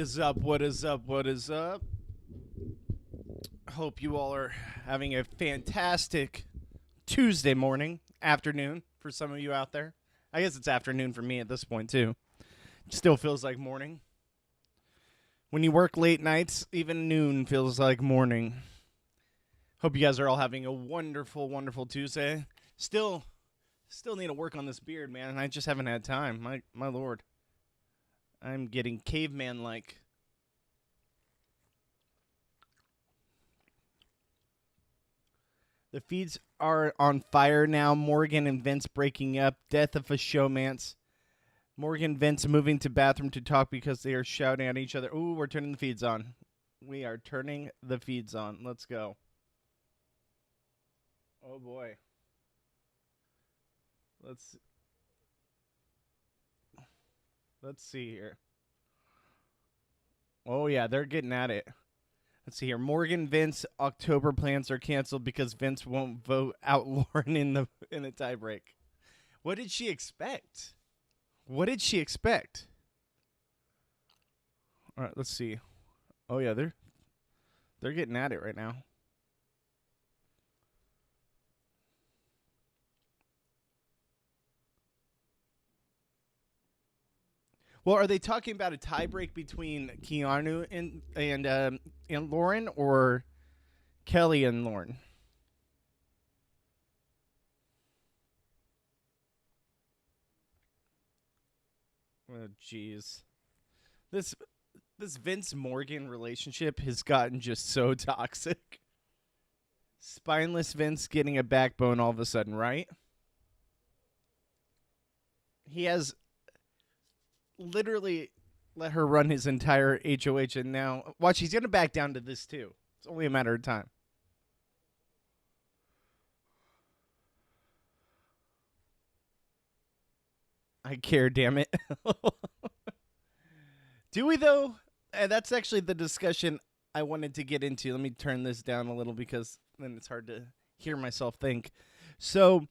is up? What is up? What is up? Hope you all are having a fantastic Tuesday morning, afternoon for some of you out there. I guess it's afternoon for me at this point, too. Still feels like morning. When you work late nights, even noon feels like morning. Hope you guys are all having a wonderful, wonderful Tuesday. Still need to work on this beard, man. I just haven't had time. My lord. I'm getting caveman-like. The feeds are on fire now. Morgan and Vince breaking up. Death of a showmance. Morgan, Vince moving to bathroom to talk because they are shouting at each other. Ooh, we're turning the feeds on. We are turning the feeds on. Let's go. Oh, boy. Let's see here. Oh, yeah, they're getting at it. Let's see here. Morgan, Vince, October plans are canceled because Vince won't vote out Lauren in the tiebreak. What did she expect? All right, let's see. Oh, yeah, they're getting at it right now. Well, are they talking about a tiebreak between Keanu and Lauren, or Kelly and Lauren? Oh, jeez. This Vince Morgan relationship has gotten just so toxic. Spineless Vince getting a backbone all of a sudden, right? He has literally let her run his entire HOH, and now watch, he's gonna back down to this too. It's only a matter of time. I care, damn it. Do we though? And that's actually the discussion I wanted to get into. Let me turn this down a little because then it's hard to hear myself think. So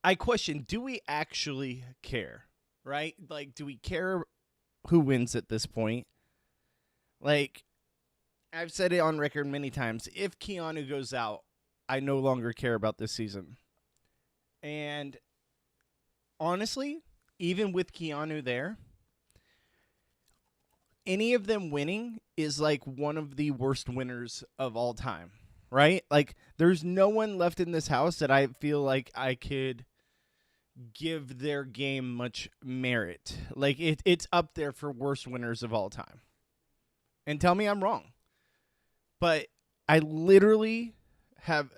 I question, do we actually care? Right? Like, do we care who wins at this point? Like, I've said it on record many times. If Keanu goes out, I no longer care about this season. And honestly, even with Keanu there, any of them winning is like one of the worst winners of all time, right? Like, there's no one left in this house that I feel like I could give their game much merit. Like, it's up there for worst winners of all time. And tell me I'm wrong. But I literally have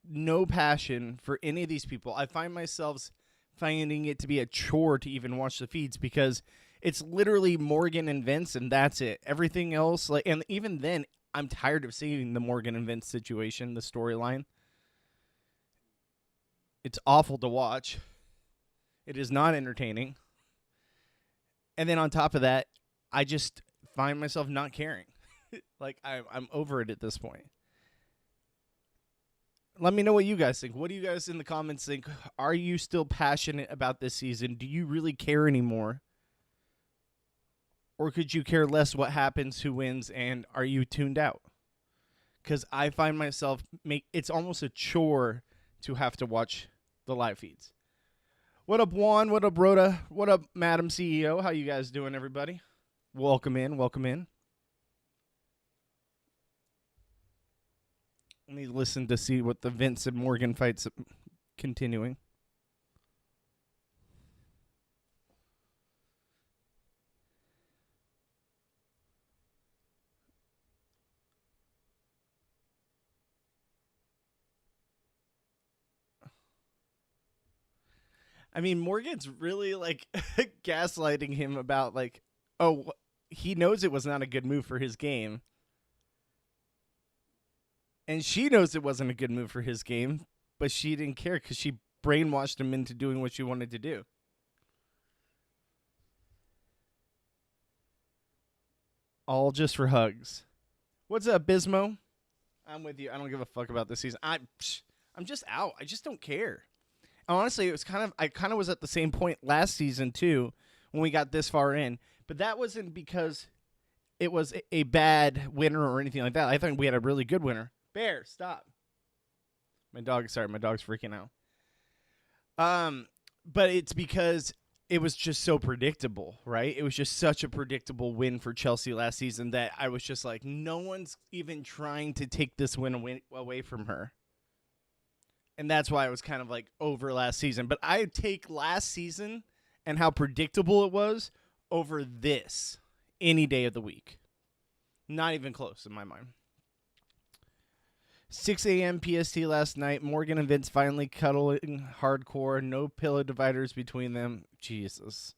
no passion for any of these people. I find myself finding it to be a chore to even watch the feeds because it's literally Morgan and Vince, and that's it. Everything else, like, and even then, I'm tired of seeing the Morgan and Vince situation, the storyline. It's awful to watch. It is not entertaining. And then on top of that, I just find myself not caring. Like, I'm over it at this point. Let me know what you guys think. What do you guys in the comments think? Are you still passionate about this season? Do you really care anymore? Or could you care less what happens, who wins, and are you tuned out? Because I find myself, it's almost a chore to have to watch the live feeds. What up, Juan? What up, Rhoda? What up, Madam CEO? How you guys doing, everybody? Welcome in. Let me listen to see what the Vince and Morgan fight's continuing. I mean, Morgan's really, like, gaslighting him about, like, oh, he knows it was not a good move for his game. And she knows it wasn't a good move for his game, but she didn't care because she brainwashed him into doing what she wanted to do. All just for hugs. What's up, Bismo? I'm with you. I don't give a fuck about this season. I'm just out. I just don't care. Honestly, it was I kind of was at the same point last season too, when we got this far in. But that wasn't because it was a bad winner or anything like that. I think we had a really good winner. Bear, stop. My dog's freaking out. But it's because it was just so predictable, right? It was just such a predictable win for Chelsea last season that I was just like, no one's even trying to take this win away from her. And that's why I was kind of like over last season. But I take last season and how predictable it was over this any day of the week. Not even close in my mind. 6 a.m. PST last night. Morgan and Vince finally cuddling hardcore. No pillow dividers between them. Jesus.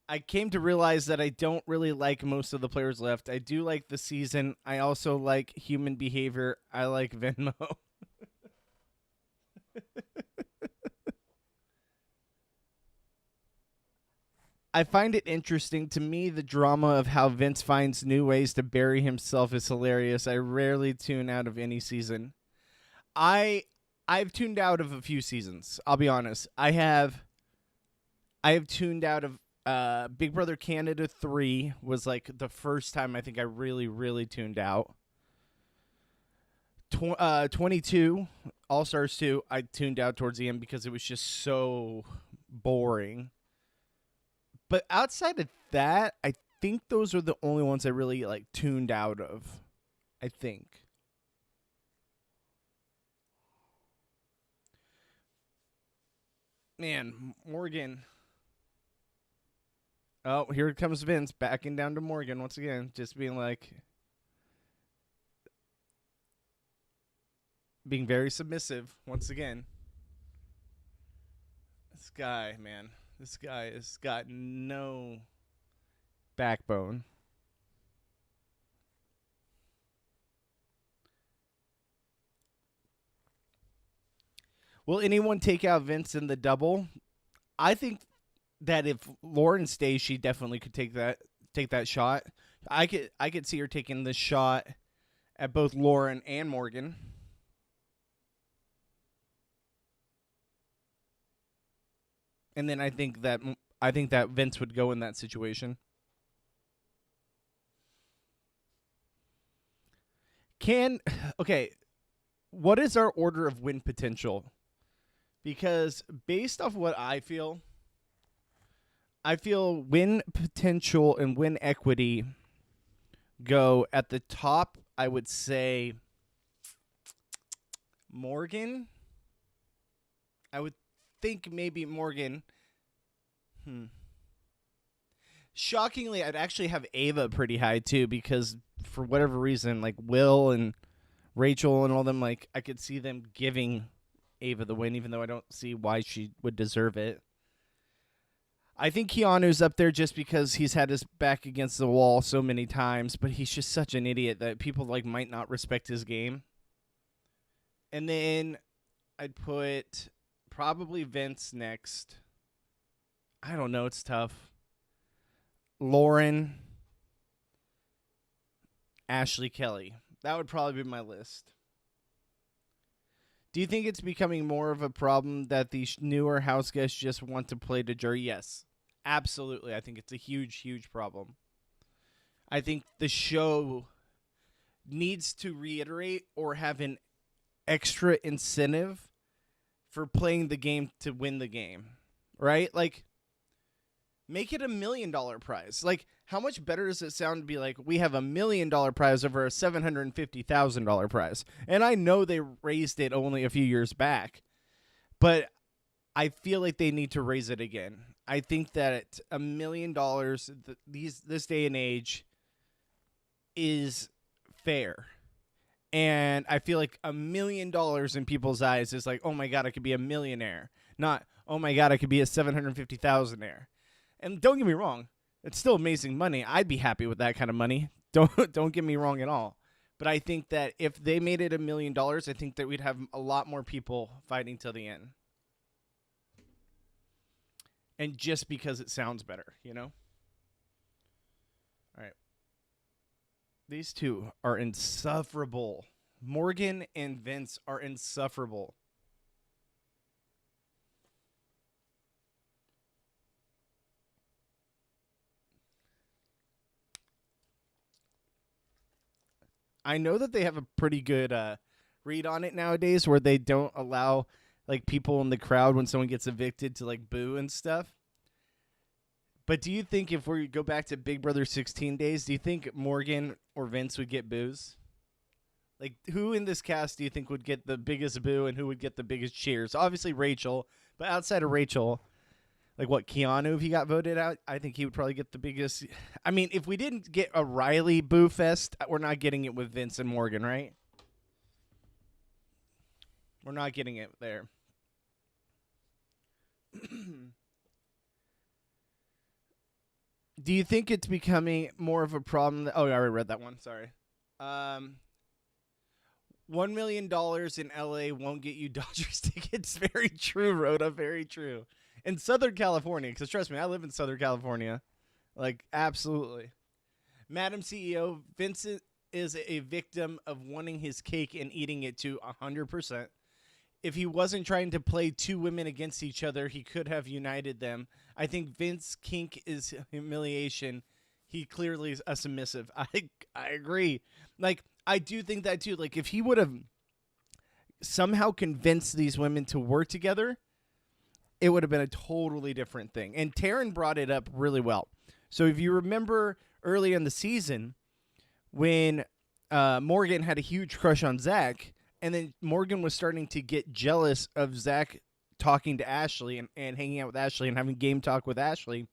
I came to realize that I don't really like most of the players left. I do like the season. I also like human behavior. I like Venmo. I find it interesting. To me, the drama of how Vince finds new ways to bury himself is hilarious. I rarely tune out of any season. I've tuned out of a few seasons. I'll be honest. I have tuned out of Big Brother Canada 3 was like the first time I think I really, really tuned out. 22, All Stars 2, I tuned out towards the end because it was just so boring. But outside of that, I think those are the only ones I really like tuned out of. I think. Man, Morgan. Oh, here comes Vince backing down to Morgan once again, just being very submissive once again. This guy, man. This guy has got no backbone. Will anyone take out Vince in the double? I think that if Lauren stays, she definitely could take that shot. I could see her taking the shot at both Lauren and Morgan. And then I think that Vince would go in that situation. What is our order of win potential? Because based off what I feel win potential and win equity go at the top. I would say Morgan. I would think maybe Morgan. Shockingly, I'd actually have Ava pretty high too, because for whatever reason, like Will and Rachel and all them, like I could see them giving Ava the win, even though I don't see why she would deserve it. I think Keanu's up there just because he's had his back against the wall so many times, but he's just such an idiot that people like might not respect his game. And then I'd put probably Vince next. I don't know. It's tough. Lauren, Ashley Kelly. That would probably be my list. Do you think it's becoming more of a problem that these newer house guests just want to play to jury? Yes, absolutely. I think it's a huge, huge problem. I think the show needs to reiterate or have an extra incentive for playing the game to win the game, right? Like, make it $1 million prize. Like, how much better does it sound to be like, we have $1 million prize over a $750,000 prize? And I know they raised it only a few years back, but I feel like they need to raise it again. I think that $1 million this day and age is fair. And I feel like $1 million in people's eyes is like, oh my God, I could be a millionaire. Not, oh my God, I could be a $750,000-aire. And don't get me wrong, it's still amazing money. I'd be happy with that kind of money. Don't get me wrong at all. But I think that if they made it $1 million, I think that we'd have a lot more people fighting till the end. And just because it sounds better, you know? All right. These two are insufferable. Morgan and Vince are insufferable. I know that they have a pretty good read on it nowadays, where they don't allow like people in the crowd when someone gets evicted to like boo and stuff. But do you think if we go back to Big Brother 16 days, do you think Morgan or Vince would get boos? Like, who in this cast do you think would get the biggest boo and who would get the biggest cheers? Obviously Rachel, but outside of Rachel, like what, Keanu, if he got voted out, I think he would probably get the biggest. I mean, if we didn't get a Riley boo fest, we're not getting it with Vince and Morgan, right? We're not getting it there. Do you think it's becoming more of a problem? Oh, I already read that one. Sorry. $1 million in LA won't get you Dodgers tickets. Very true, Rhoda. Very true. In Southern California, because trust me, I live in Southern California. Like, absolutely. Madam CEO, Vincent is a victim of wanting his cake and eating it to 100%. If he wasn't trying to play two women against each other, he could have united them. I think Vince's kink is humiliation. He clearly is a submissive. I agree. Like, I do think that too. Like, if he would have somehow convinced these women to work together, it would have been a totally different thing. And Taryn brought it up really well. So if you remember early in the season when Morgan had a huge crush on Zach, and then Morgan was starting to get jealous of Zach talking to Ashley and hanging out with Ashley and having game talk with Ashley,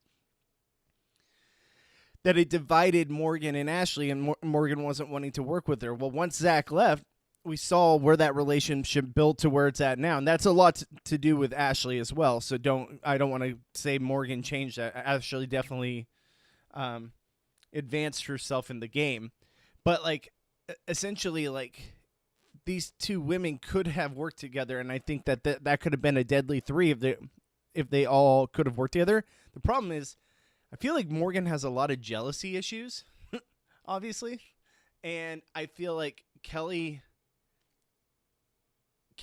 that it divided Morgan and Ashley, and Morgan wasn't wanting to work with her. Well, once Zach left, we saw where that relationship built to where it's at now. And that's a lot to do with Ashley as well. So I don't want to say Morgan changed that. Ashley definitely advanced herself in the game. But, like, essentially, like, these two women could have worked together, and I think that could have been a deadly three if they all could have worked together. The problem is, I feel like Morgan has a lot of jealousy issues, obviously, and I feel like Kelly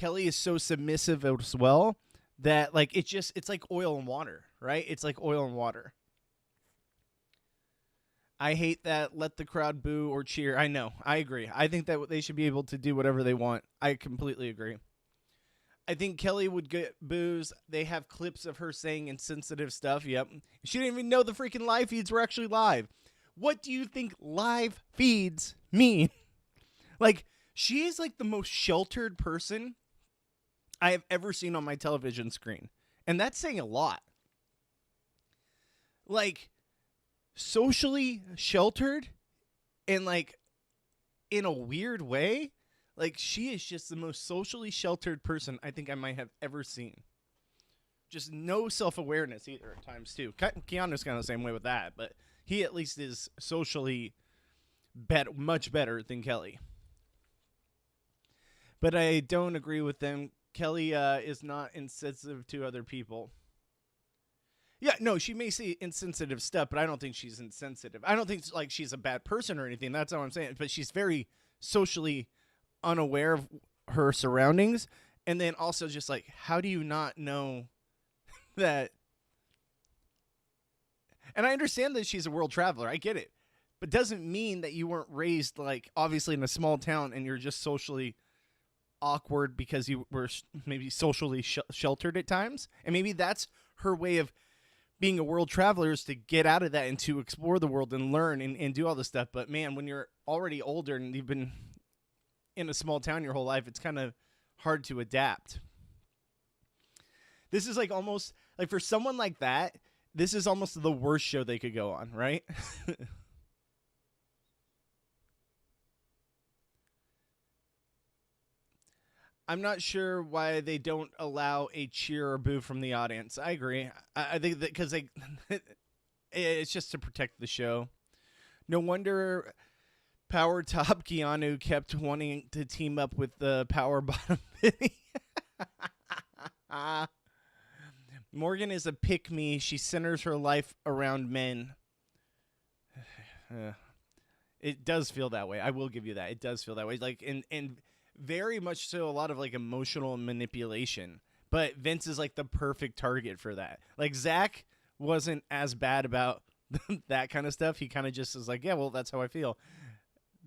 is so submissive as well that, like, it's like oil and water, right? It's like oil and water. I hate that let the crowd boo or cheer. I know. I agree. I think that they should be able to do whatever they want. I completely agree. I think Kelly would get boos. They have clips of her saying insensitive stuff. Yep. She didn't even know the freaking live feeds were actually live. What do you think live feeds mean? Like, she is like the most sheltered person I have ever seen on my television screen. And that's saying a lot. Like, socially sheltered and, like, in a weird way. Like, she is just the most socially sheltered person I think I might have ever seen. Just no self-awareness either at times, too. Keanu's kind of the same way with that, but he at least is socially much better than Kelly. But I don't agree with them. Kelly is not insensitive to other people. Yeah, no, she may say insensitive stuff, but I don't think she's insensitive. I don't think, like, she's a bad person or anything. That's not what I'm saying. But she's very socially unaware of her surroundings. And then also just, like, how do you not know that? And I understand that she's a world traveler. I get it. But doesn't mean that you weren't raised, like, obviously in a small town and you're just socially awkward because you were maybe socially sheltered at times. And maybe that's her way of being a world traveler, is to get out of that and to explore the world and learn and do all this stuff. But, man, when you're already older and you've been in a small town your whole life, it's kind of hard to adapt. This is like almost like, for someone like that, this is almost the worst show they could go on, right? I'm not sure why they don't allow a cheer or boo from the audience. I agree. I think that because it's just to protect the show. No wonder Power Top Keanu kept wanting to team up with the Power Bottom Vinny. Morgan is a pick-me. She centers her life around men. It does feel that way. I will give you that. It does feel that way. Like, and very much so a lot of, like, emotional manipulation. But Vince is, like, the perfect target for that. Like, Zach wasn't as bad about that kind of stuff. He kind of just is like, yeah, well, that's how I feel.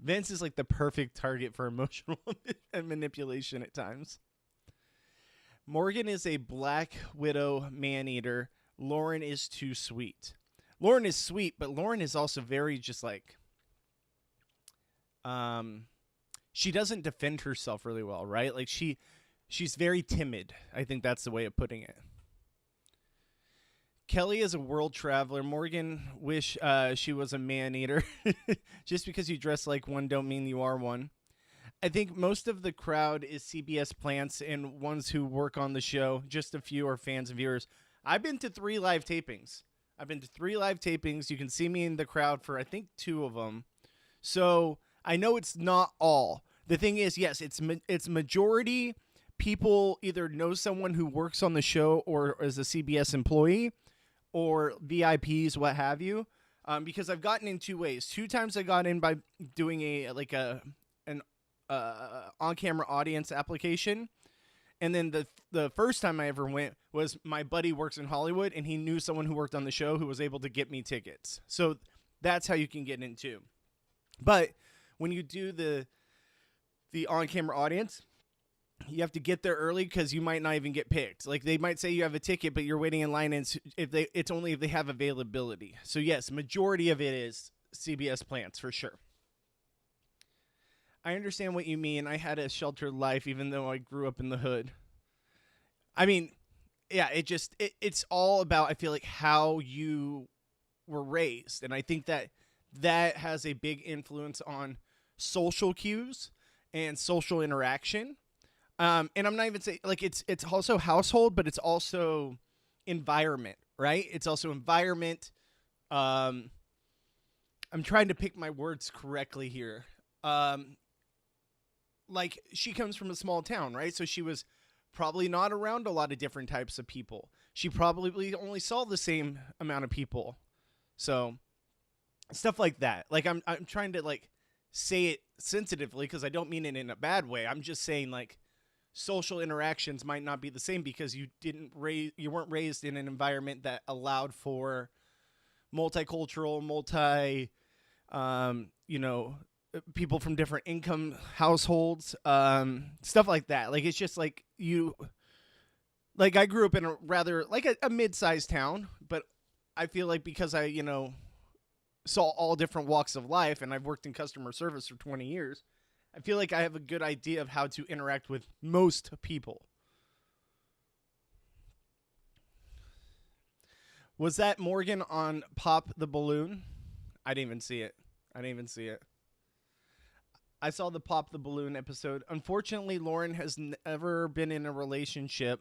Vince is like the perfect target for emotional manipulation at times. Morgan is a Black Widow man-eater. Lauren is too sweet. Lauren is sweet, but Lauren is also very just like, she doesn't defend herself really well, right? Like she's very timid. I think that's the way of putting it. Kelly is a world traveler. Morgan wish she was a man-eater. Just because you dress like one don't mean you are one. I think most of the crowd is CBS plants and ones who work on the show. Just a few are fans and viewers. I've been to 3 live tapings. You can see me in the crowd for, I think, 2 of them. So I know it's not all. The thing is, yes, it's majority people either know someone who works on the show or is a CBS employee or VIPs, what have you. Because I've gotten in 2 ways. 2 times I got in by doing an on-camera audience application. And then the first time I ever went was my buddy works in Hollywood, and he knew someone who worked on the show who was able to get me tickets. So that's how you can get in too. But when you do the on-camera audience, you have to get there early because you might not even get picked. Like they might say you have a ticket, but you're waiting in line, and it's only if they have availability. So yes, majority of it is CBS plants for sure. I understand what you mean. I had a sheltered life, even though I grew up in the hood. I mean, yeah, it's all about, I feel like, how you were raised. And I think that has a big influence on social cues and social interaction. And I'm not even saying, like, it's also household, but it's also environment, right? It's also environment. I'm trying to pick my words correctly here. Like she comes from a small town, right? So she was probably not around a lot of different types of people. She probably only saw the same amount of people. So stuff like that. Like I'm trying to like say it sensitively because I don't mean it in a bad way. I'm just saying like social interactions might not be the same because you weren't raised in an environment that allowed for multicultural, people from different income households, stuff like that. Like, it's just like I grew up in a rather like a mid-sized town, but I feel like because I, saw all different walks of life and I've worked in customer service for 20 years, I feel like I have a good idea of how to interact with most people. Was that Morgan on Pop the Balloon? I didn't even see it. I saw the Pop the Balloon episode. Unfortunately, Lauren has never been in a relationship.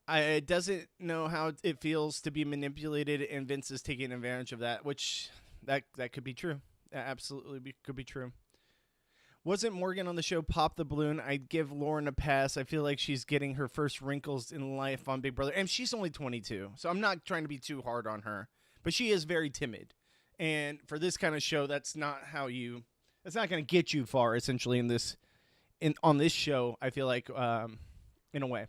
I doesn't know how it feels to be manipulated, and Vince is taking advantage of that, which that could be true. That absolutely could be true. Wasn't Morgan on the show Pop the Balloon? I'd give Lauren a pass. I feel like she's getting her first wrinkles in life on Big Brother. And she's only 22, so I'm not trying to be too hard on her. But she is very timid. And for this kind of show, that's not going to get you far, essentially, on this show, I feel like, in a way.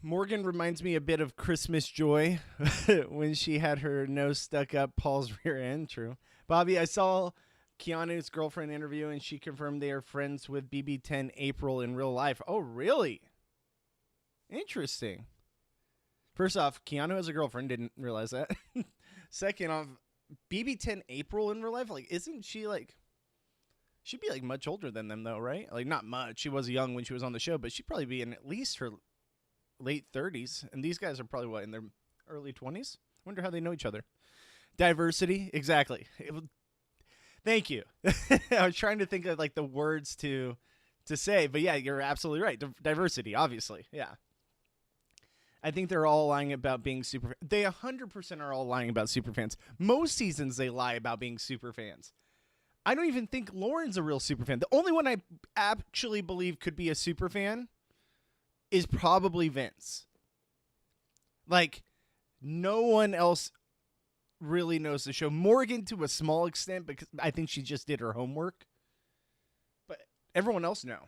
Morgan reminds me a bit of Christmas Joy when she had her nose stuck up Paul's rear end. True. Bobby, I saw Keanu's girlfriend interview, and she confirmed they are friends with BB10 April in real life. Oh, really? Interesting. First off, Keanu has a girlfriend. Didn't realize that. Second off, BB10 April in real life? Like, isn't she, like... She'd be, like, much older than them, though, right? Like, not much. She was young when she was on the show, but she'd probably be in at least her late 30s. And these guys are probably, in their early 20s? Wonder how they know each other. Diversity? Exactly. Thank you. I was trying to think of, like, the words to say. But, yeah, you're absolutely right. Diversity, obviously. Yeah. I think they're all lying about being super. They 100% are all lying about super fans. Most seasons they lie about being super fans. I don't even think Lauren's a real super fan. The only one I actually believe could be a super fan is probably Vince. Like, no one else really knows the show. Morgan to a small extent, because I think she just did her homework. But everyone else, no.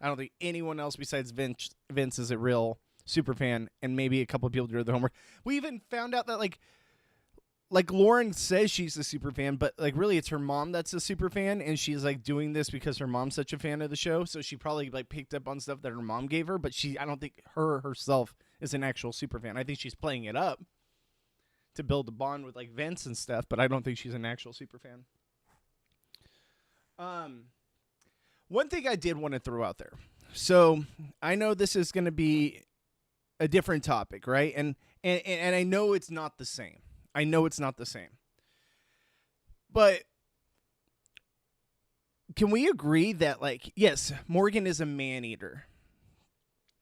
I don't think anyone else besides Vince is a real super fan, and maybe a couple of people do their homework. We even found out that like Lauren says she's a super fan, but like really it's her mom that's a super fan, and she's like doing this because her mom's such a fan of the show. So she probably like picked up on stuff that her mom gave her, but I don't think herself is an actual super fan. I think she's playing it up to build a bond with like Vince and stuff, but I don't think she's an actual super fan. One thing I did want to throw out there. So I know this is going to be a different topic, right? And I know it's not the same. I know it's not the same. But can we agree that, like, yes, Morgan is a man-eater.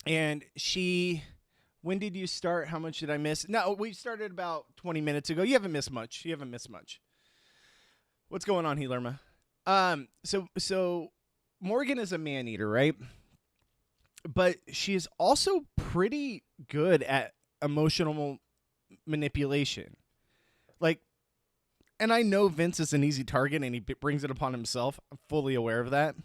And when did you start? How much did I miss? No, we started about 20 minutes ago. You haven't missed much. What's going on, Healerma? So Morgan is a man-eater, right? But she is also pretty good at emotional manipulation. Like, and I know Vince is an easy target and he brings it upon himself. I'm fully aware of that.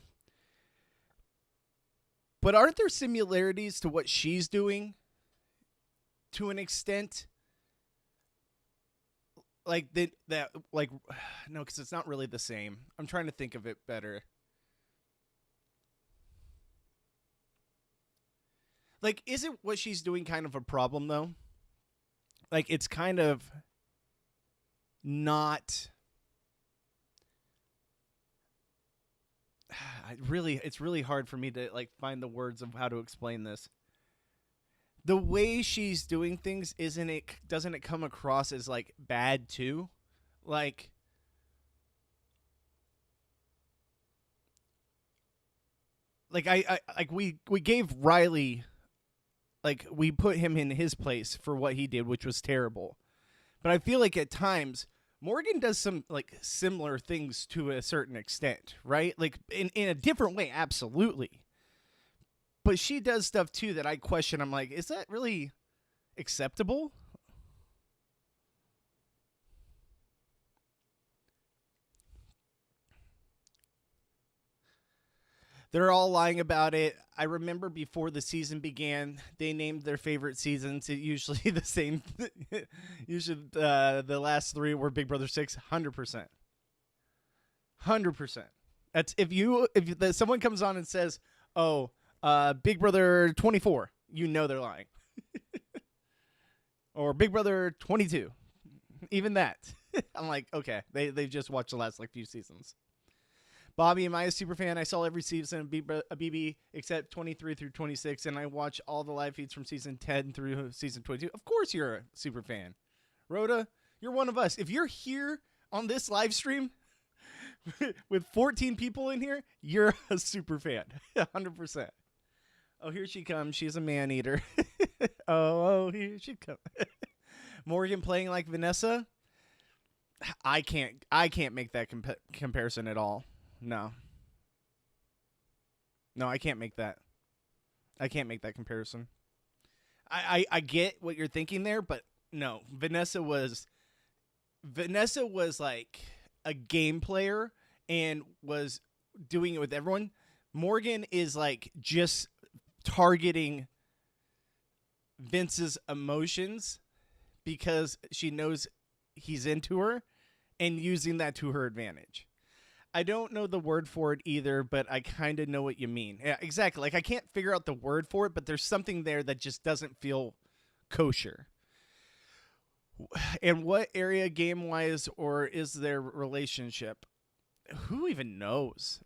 But aren't there similarities to what she's doing to an extent? Like that like, no, because it's not really the same. I'm trying to think of it better. Like, isn't what she's doing kind of a problem, though? Like, it's kind of not... It's really hard for me to, like, find the words of how to explain this. The way she's doing things, doesn't it come across as, like, bad, too? Like... Like, we gave Riley... Like, we put him in his place for what he did, which was terrible. But I feel like at times, Morgan does some, like, similar things to a certain extent, right? Like, in a different way, absolutely. But she does stuff, too, that I question. I'm like, is that really acceptable? They're all lying about it. I remember before the season began, they named their favorite seasons. It usually the same. Usually the last three were Big Brother 6, 100%. 100%. That's if someone comes on and says, "Oh, Big Brother 24," you know they're lying. Or Big Brother 22. Even that. I'm like, okay, they've just watched the last like few seasons. Bobby, am I a super fan? I saw every season of BB except 23 through 26, and I watch all the live feeds from season 10 through season 22. Of course you're a super fan. Rhoda, you're one of us. If you're here on this live stream with 14 people in here, you're a super fan. 100%. Oh, here she comes. She's a man-eater. oh, here she comes. Morgan playing like Vanessa? I can't make that comparison at all. No, I can't make that. I can't make that comparison. I get what you're thinking there, but no. Vanessa was like a game player and was doing it with everyone. Morgan is like just targeting Vince's emotions because she knows he's into her and using that to her advantage. I don't know the word for it either, but I kind of know what you mean. Yeah, exactly. Like, I can't figure out the word for it, but there's something there that just doesn't feel kosher. And what area game-wise, or is their relationship? Who even knows?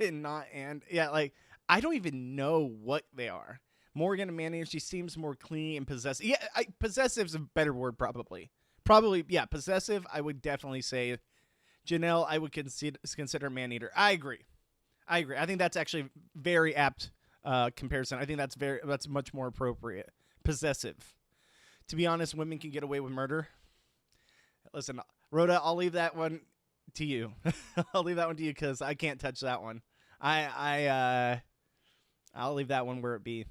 Like, I don't even know what they are. Morgan and Manny, she seems more clingy and possessive. Yeah, possessive is a better word, probably. Yeah, possessive, I would definitely say. Janelle, I would consider man-eater. I agree. I think that's actually very apt comparison. I think that's much more appropriate. Possessive. To be honest, women can get away with murder. Listen, Rhoda, I'll leave that one to you. I'll leave that one to you because I can't touch that one. I'll leave that one where it be.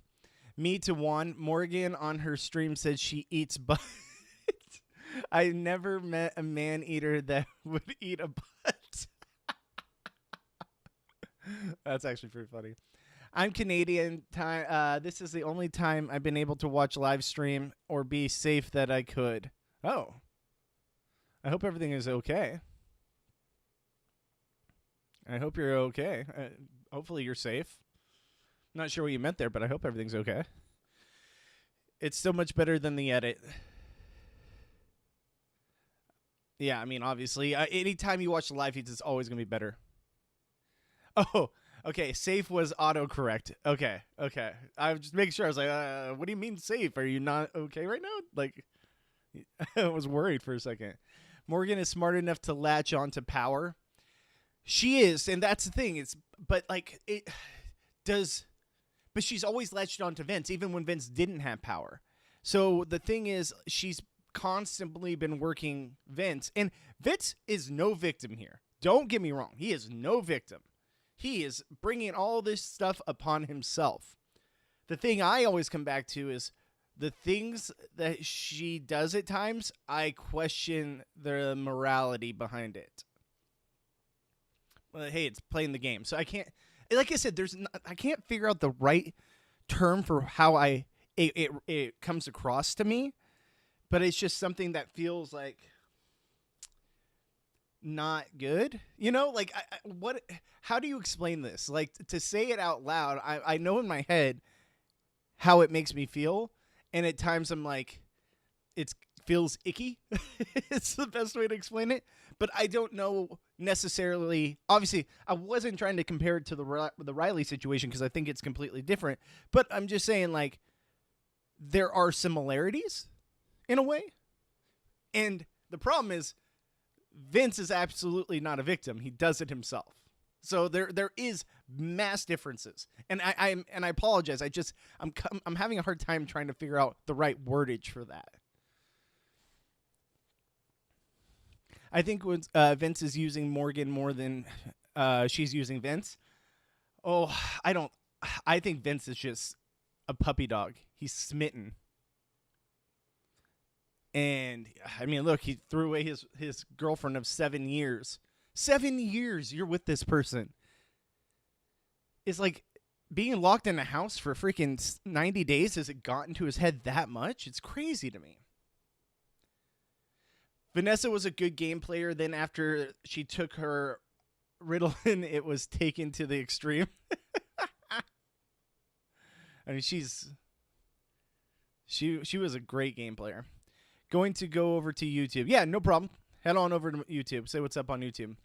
Me to one. Morgan on her stream said she eats butt. I never met a man-eater that would eat a butt. That's actually pretty funny. I'm Canadian. Time. This is the only time I've been able to watch live stream or be safe that I could. Oh, I hope everything is okay. I hope you're okay. Hopefully you're safe. Not sure what you meant there, but I hope everything's okay. It's so much better than the edit. Yeah, I mean, obviously, anytime you watch the live feeds, it's always going to be better. Oh, okay. Safe was autocorrect. Okay. I was just making sure. I was like, what do you mean safe? Are you not okay right now? Like, I was worried for a second. Morgan is smart enough to latch onto power. She is, and that's the thing. But it does, but she's always latched onto Vince, even when Vince didn't have power. So the thing is, she's constantly been working Vince, and Vince is no victim here. Don't get me wrong. He is no victim. He is bringing all this stuff upon himself. The thing I always come back to is the things that she does at times, I question the morality behind it. Well, hey, it's playing the game. So I can't, like I said, I can't figure out the right term for how it comes across to me, but it's just something that feels like not good. You know, like how do you explain this? Like to say it out loud, I know in my head how it makes me feel, and at times I'm like, it feels icky. It's the best way to explain it, but I don't know necessarily. Obviously, I wasn't trying to compare it to the Riley situation because I think it's completely different, but I'm just saying, like, there are similarities in a way, and the problem is Vince is absolutely not a victim. He does it himself. So there is mass differences, and I apologize. I'm having a hard time trying to figure out the right wordage for that. I think when Vince is using Morgan more than she's using Vince. Oh, I don't. I think Vince is just a puppy dog. He's smitten. And I mean, look, he threw away his girlfriend of 7 years. 7 years you're with this person. It's like being locked in a house for freaking 90 days. Has it gotten to his head that much? It's crazy to me. Vanessa was a good game player. Then after she took her Ritalin, it was taken to the extreme. I mean, she was a great game player. Going to go over to YouTube. Yeah, no problem. Head on over to YouTube. Say what's up on YouTube.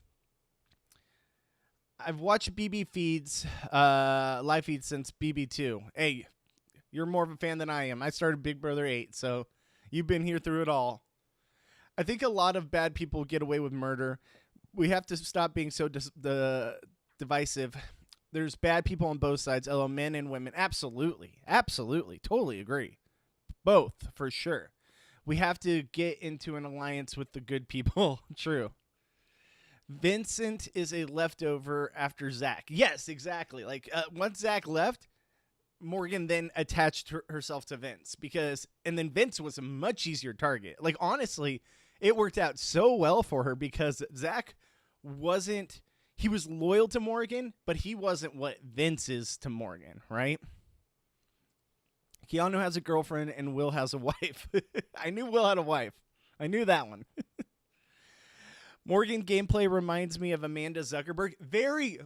I've watched BB feeds, live feeds since BB2. Hey, you're more of a fan than I am. I started Big Brother 8, so you've been here through it all. I think a lot of bad people get away with murder. We have to stop being so divisive. There's bad people on both sides, men and women. Absolutely. Totally agree. Both, for sure. We have to get into an alliance with the good people. True. Vincent is a leftover after Zach. Yes, exactly. Like once Zach left, Morgan then attached herself to Vince and then Vince was a much easier target. Like honestly, it worked out so well for her because Zach he was loyal to Morgan, but he wasn't what Vince is to Morgan, right? Keanu has a girlfriend and Will has a wife. I knew Will had a wife. I knew that one. Morgan gameplay reminds me of Amanda Zuckerberg.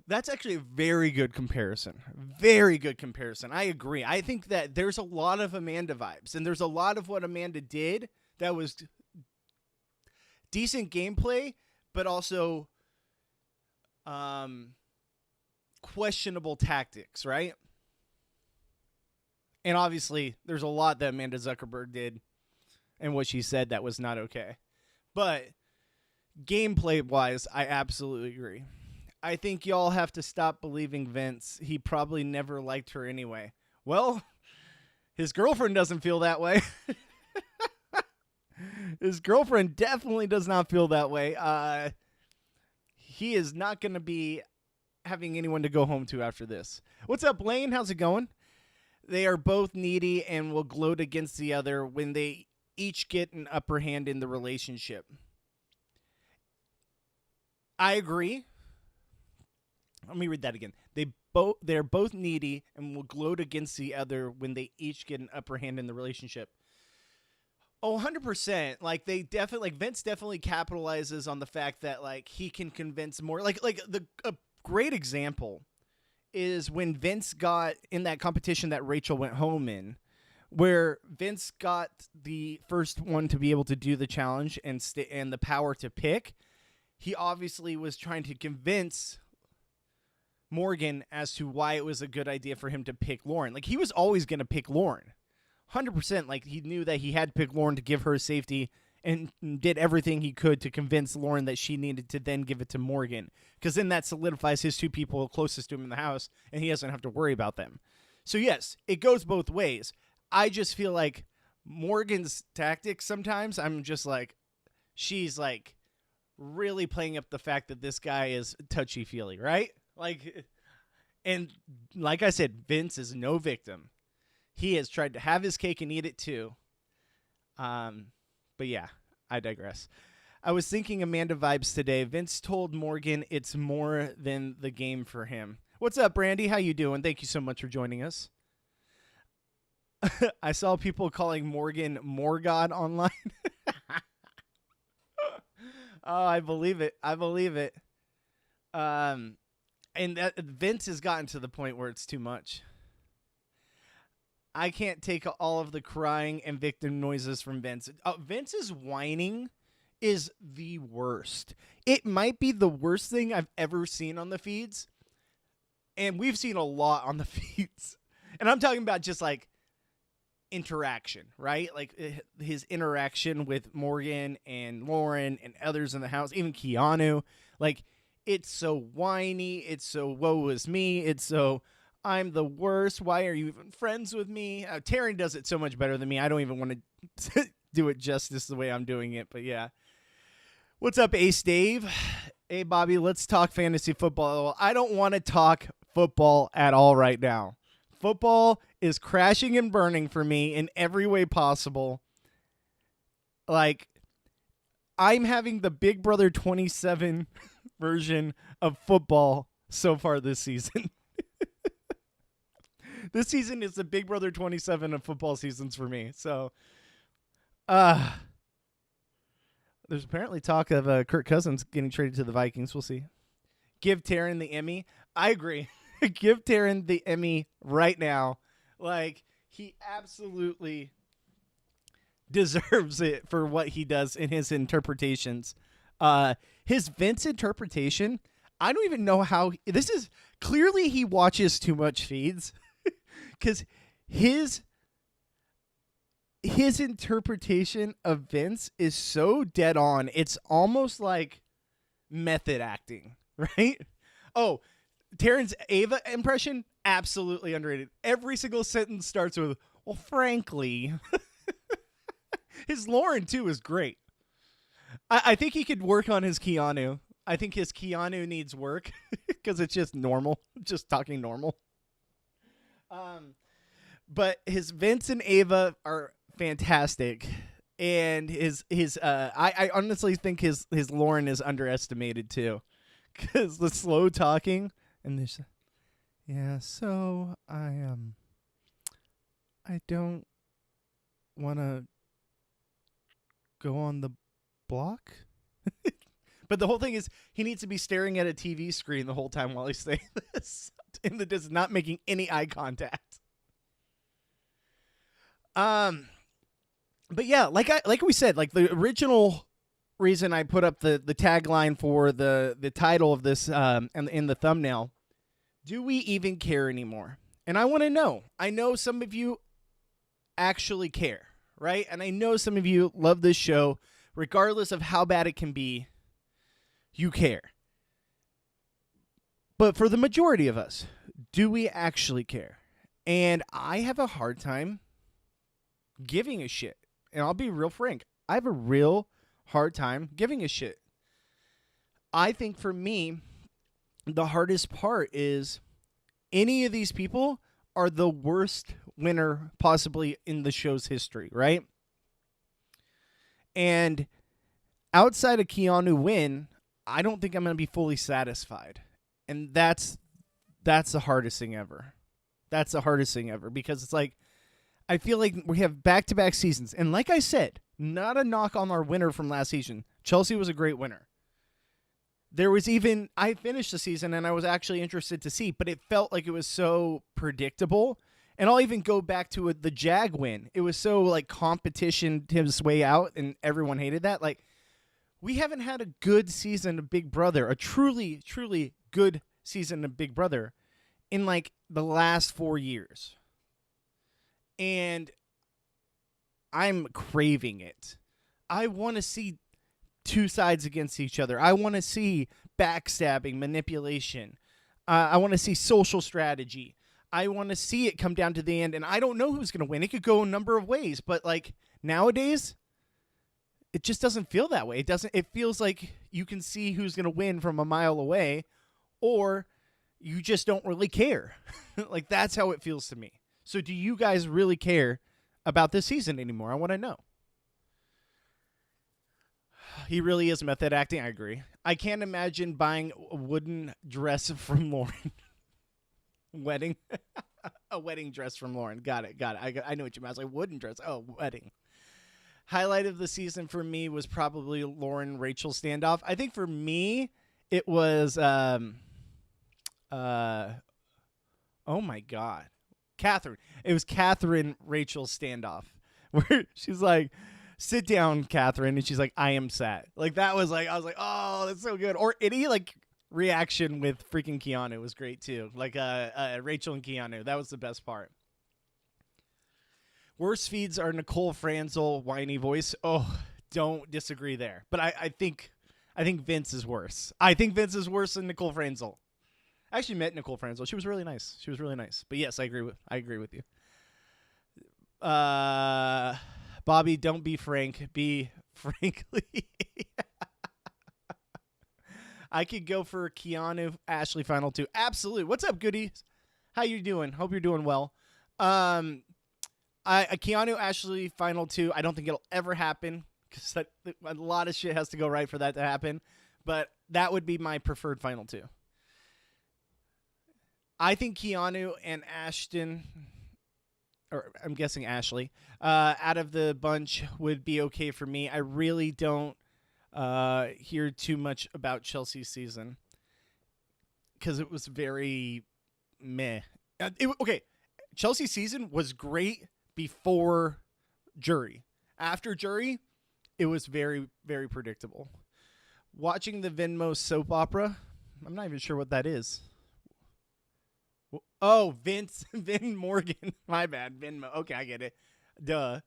That's actually a very good comparison. Very good comparison. I agree. I think that there's a lot of Amanda vibes, and there's a lot of what Amanda did that was decent gameplay, but also questionable tactics, right? And obviously, there's a lot that Amanda Zuckerberg did and what she said that was not okay. But gameplay-wise, I absolutely agree. I think y'all have to stop believing Vince. He probably never liked her anyway. Well, his girlfriend doesn't feel that way. His girlfriend definitely does not feel that way. He is not going to be having anyone to go home to after this. What's up, Blaine? How's it going? They are both needy and will gloat against the other when they each get an upper hand in the relationship. I agree. Let me read that again. They're both needy and will gloat against the other when they each get an upper hand in the relationship. Oh, 100%. Like they definitely, like Vince definitely capitalizes on the fact that like he can convince more. Like a great example is when Vince got in that competition that Rachel went home in, where Vince got the first one to be able to do the challenge and and the power to pick. He obviously was trying to convince Morgan as to why it was a good idea for him to pick Lauren. Like he was always going to pick Lauren. 100%. Like he knew that he had to pick Lauren to give her safety and did everything he could to convince Lauren that she needed to then give it to Morgan. Because then that solidifies his two people closest to him in the house and he doesn't have to worry about them. So yes, it goes both ways. I just feel like Morgan's tactics sometimes, I'm just like, she's like really playing up the fact that this guy is touchy-feely, right? Like, and like I said, Vince is no victim. He has tried to have his cake and eat it too. But yeah, I digress. I was thinking Amanda vibes today. Vince told Morgan it's more than the game for him. What's up, Brandy? How you doing? Thank you so much for joining us. I saw people calling Morgan Morgod online. Oh, I believe it. I believe it. And that Vince has gotten to the point where it's too much. I can't take all of the crying and victim noises from Vince. Vince's whining is the worst. It might be the worst thing I've ever seen on the feeds. And we've seen a lot on the feeds. And I'm talking about just like interaction, right? Like his interaction with Morgan and Lauren and others in the house, even Keanu. Like, it's so whiny. It's so woe is me. It's so I'm the worst. Why are you even friends with me? Taryn does it so much better than me. I don't even want to do it justice the way I'm doing it. But yeah. What's up, Ace Dave? Hey, Bobby, let's talk fantasy football. I don't want to talk football at all right now. Football is crashing and burning for me in every way possible. Like, I'm having the Big Brother 27 version of football so far this season. This season is the Big Brother 27 of football seasons for me. So, there's apparently talk of Kirk Cousins getting traded to the Vikings. We'll see. Give Taryn the Emmy. I agree. Give Taryn the Emmy right now. Like, he absolutely deserves it for what he does in his interpretations. His Vince interpretation, I don't even know how. This is clearly he watches too much feeds. Because his interpretation of Vince is so dead on. It's almost like method acting, right? Oh, Taryn's Ava impression, absolutely underrated. Every single sentence starts with, well, frankly. His Lauren, too, is great. I think he could work on his Keanu. I think his Keanu needs work because it's just normal, just talking normal. But his Vince and Ava are fantastic, and I honestly think his Lauren is underestimated too, because the slow talking and this, yeah. So I don't want to go on the block. But the whole thing is he needs to be staring at a TV screen the whole time while he's saying this, and it is not making any eye contact. But yeah, like we said, like the original reason I put up the tagline for the title of this and in the thumbnail, do we even care anymore? And I want to know. I know some of you actually care, right? And I know some of you love this show, regardless of how bad it can be. You care. But for the majority of us, do we actually care? And I have a hard time giving a shit. And I'll be real frank. I have a real hard time giving a shit. I think for me, the hardest part is any of these people are the worst winner possibly in the show's history, right? And outside of Keanu win, I don't think I'm going to be fully satisfied. And that's the hardest thing ever. That's the hardest thing ever because it's like I feel like we have back-to-back seasons. And like I said, not a knock on our winner from last season. Chelsea was a great winner. There was even, I finished the season and I was actually interested to see, but it felt like it was so predictable. And I'll even go back to the Jag win. It was so like competition his way out and everyone hated that. Like we haven't had a good season of Big Brother, a truly, truly good season of Big Brother in like the last 4 years. And I'm craving it. I want to see two sides against each other. I want to see backstabbing, manipulation. I want to see social strategy. I want to see it come down to the end. And I don't know who's going to win. It could go a number of ways. But like nowadays, it just doesn't feel that way. It feels like you can see who's going to win from a mile away, or you just don't really care. Like that's how it feels to me. So do you guys really care about this season anymore? I want to know. He really is method acting. I agree. I can't imagine buying a wooden dress from Lauren. Wedding. A wedding dress from Lauren. Got it. I know what you meant. I was like, wooden dress. Oh, wedding. Highlight of the season for me was probably Lauren-Rachel standoff. I think for me, it was, oh my God. Catherine. It was Catherine-Rachel standoff. Where she's like, sit down, Catherine. And she's like, I am sad. Like, that was like, I was like, oh, that's so good. Or any, like, reaction with freaking Keanu was great, too. Like, Rachel and Keanu. That was the best part. Worst feeds are Nicole Franzel, whiny voice. Oh, don't disagree there. But I think Vince is worse. I think Vince is worse than Nicole Franzel. I actually met Nicole Franzel. She was really nice. But yes, I agree with you. Bobby, don't be frank. Be frankly. I could go for Keanu, Ashley, final two. Absolutely. What's up, goodies? How you doing? Hope you're doing well. Keanu, Ashley, final two. I don't think it'll ever happen because a lot of shit has to go right for that to happen. But that would be my preferred final two. I think Keanu and Ashton, or I'm guessing Ashley, out of the bunch would be okay for me. I really don't hear too much about Chelsea's season because it was very meh. Okay, Chelsea's season was great before Jury. After Jury, it was very, very predictable. Watching the Venmo soap opera, I'm not even sure what that is. Oh, Vin Morgan. My bad. Venmo. Okay, I get it. Duh.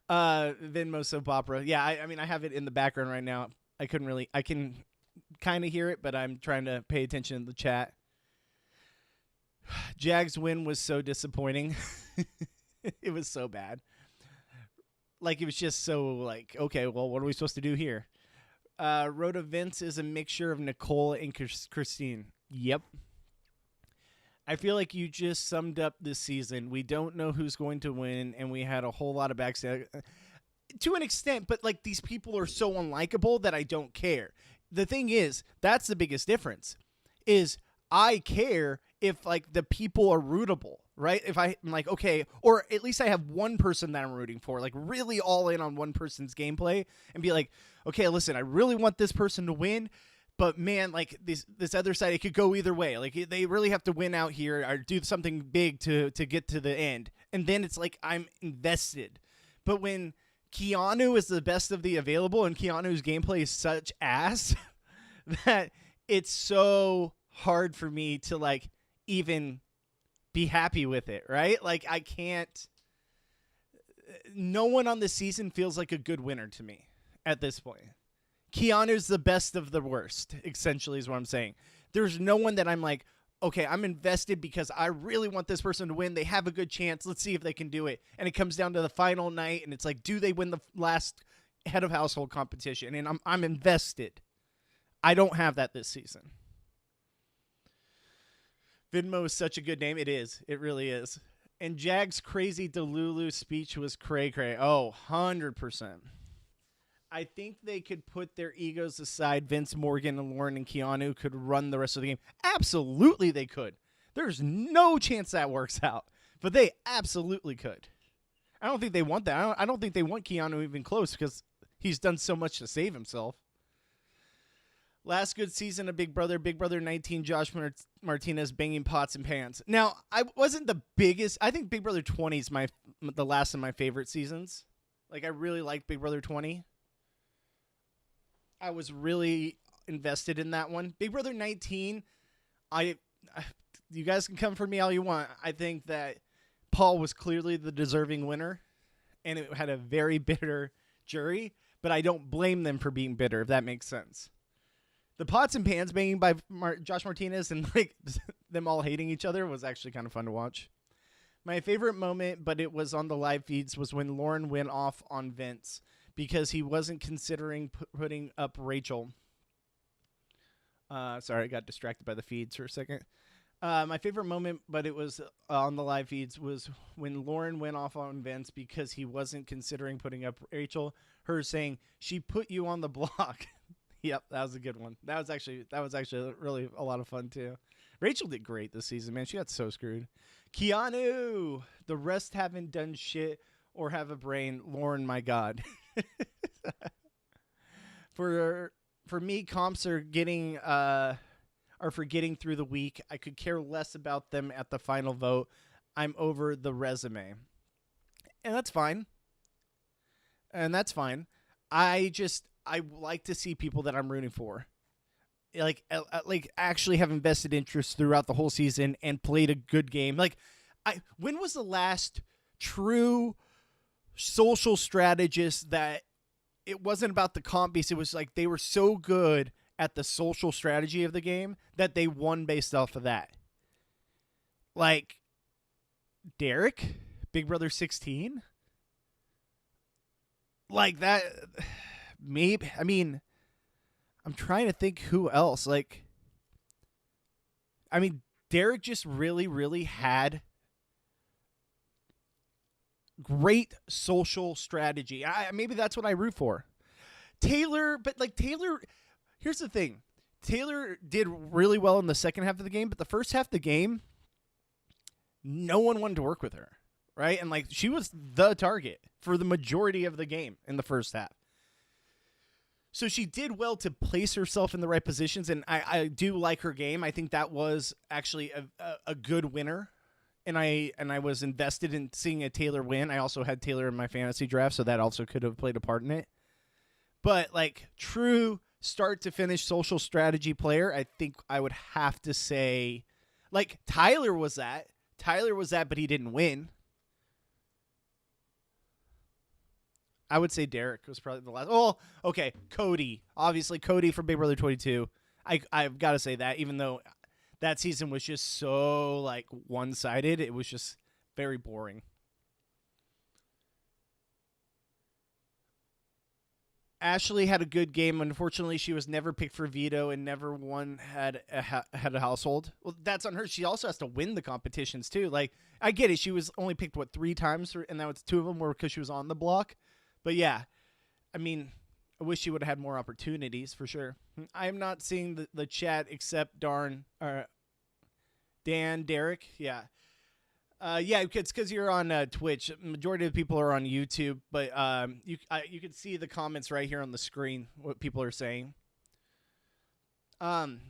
Venmo soap opera. Yeah, I mean, I have it in the background right now. I can kind of hear it, but I'm trying to pay attention to the chat. Jags win was so disappointing. It was so bad. Like, it was just so like, okay, well, what are we supposed to do here? Rhoda Vince is a mixture of Nicole and Christine. Yep. I feel like you just summed up this season. We don't know who's going to win, and we had a whole lot of backstab to an extent, but like these people are so unlikable that I don't care. The thing is, that's the biggest difference, is I care if like the people are rootable, right? If I'm like, okay, or at least I have one person that I'm rooting for, like really all in on one person's gameplay and be like, okay, listen, I really want this person to win. But man, like this other side, it could go either way. Like they really have to win out here or do something big to get to the end. And then it's like I'm invested. But when Keanu is the best of the available and Keanu's gameplay is such ass that it's so hard for me to like even be happy with it, right? Like I can't. No one on this season feels like a good winner to me at this point. Keanu's the best of the worst, essentially, is what I'm saying. There's no one that I'm like, okay, I'm invested because I really want this person to win. They have a good chance. Let's see if they can do it. And it comes down to the final night, and it's like, do they win the last head of household competition? And I'm invested. I don't have that this season. Venmo is such a good name. It is. It really is. And Jag's crazy Delulu speech was cray-cray. Oh, 100%. I think they could put their egos aside. Vince, Morgan, and Lauren and Keanu could run the rest of the game. Absolutely, they could. There's no chance that works out, but they absolutely could. I don't think they want that. I don't think they want Keanu even close because he's done so much to save himself. Last good season of Big Brother 19, Josh Martinez banging pots and pans. Now, I wasn't the biggest. I think Big Brother 20 is the last of my favorite seasons. Like, I really liked Big Brother 20. I was really invested in that one. Big Brother 19, you guys can come for me all you want. I think that Paul was clearly the deserving winner, and it had a very bitter jury, but I don't blame them for being bitter, if that makes sense. The pots and pans banging by Josh Martinez and like them all hating each other was actually kind of fun to watch. My favorite moment, but it was on the live feeds, was when Lauren went off on Vince because he wasn't considering putting up Rachel. Sorry, I got distracted by the feeds for a second. My favorite moment, but it was on the live feeds, was when Lauren went off on Vince because he wasn't considering putting up Rachel. Her saying, "She put you on the block." Yep, that was a good one. That was actually really a lot of fun too. Rachel did great this season, man. She got so screwed. Keanu, the rest haven't done shit or have a brain. Lauren, my God. For me, comps are getting for getting through the week. I could care less about them at the final vote. I'm over the resume, and that's fine. I like to see people that I'm rooting for, like actually have invested interest throughout the whole season and played a good game. Like, when was the last true social strategist that it wasn't about the comp piece? It was like they were so good at the social strategy of the game that they won based off of that. Like Derek, Big Brother 16, like that. Maybe, I mean, I'm trying to think who else. Like, I mean, Derek just really, really had great social strategy. Maybe that's what I root for. Taylor, here's the thing. Taylor did really well in the second half of the game, but the first half of the game, no one wanted to work with her, right? And, like, she was the target for the majority of the game in the first half. So she did well to place herself in the right positions, and I do like her game. I think that was actually a good winner, and I was invested in seeing a Taylor win. I also had Taylor in my fantasy draft, so that also could have played a part in it. But, like, true start to finish social strategy player, I think I would have to say, like, Tyler was that, but he didn't win. I would say Derek was probably the last. Oh, okay. Cody. Obviously, Cody from Big Brother 22. I've got to say that, even though that season was just so, like, one-sided, it was just very boring. Ashley had a good game. Unfortunately, she was never picked for veto and never had a household. Well, that's on her. She also has to win the competitions, too. Like, I get it. She was only picked, 3 times, and that was 2 of them were because she was on the block. But yeah, I mean, I wish she would have had more opportunities for sure. I'm not seeing the chat except Dan, Derek. Yeah. Yeah, it's because you're on Twitch. Majority of the people are on YouTube, but you can see the comments right here on the screen, what people are saying. Also,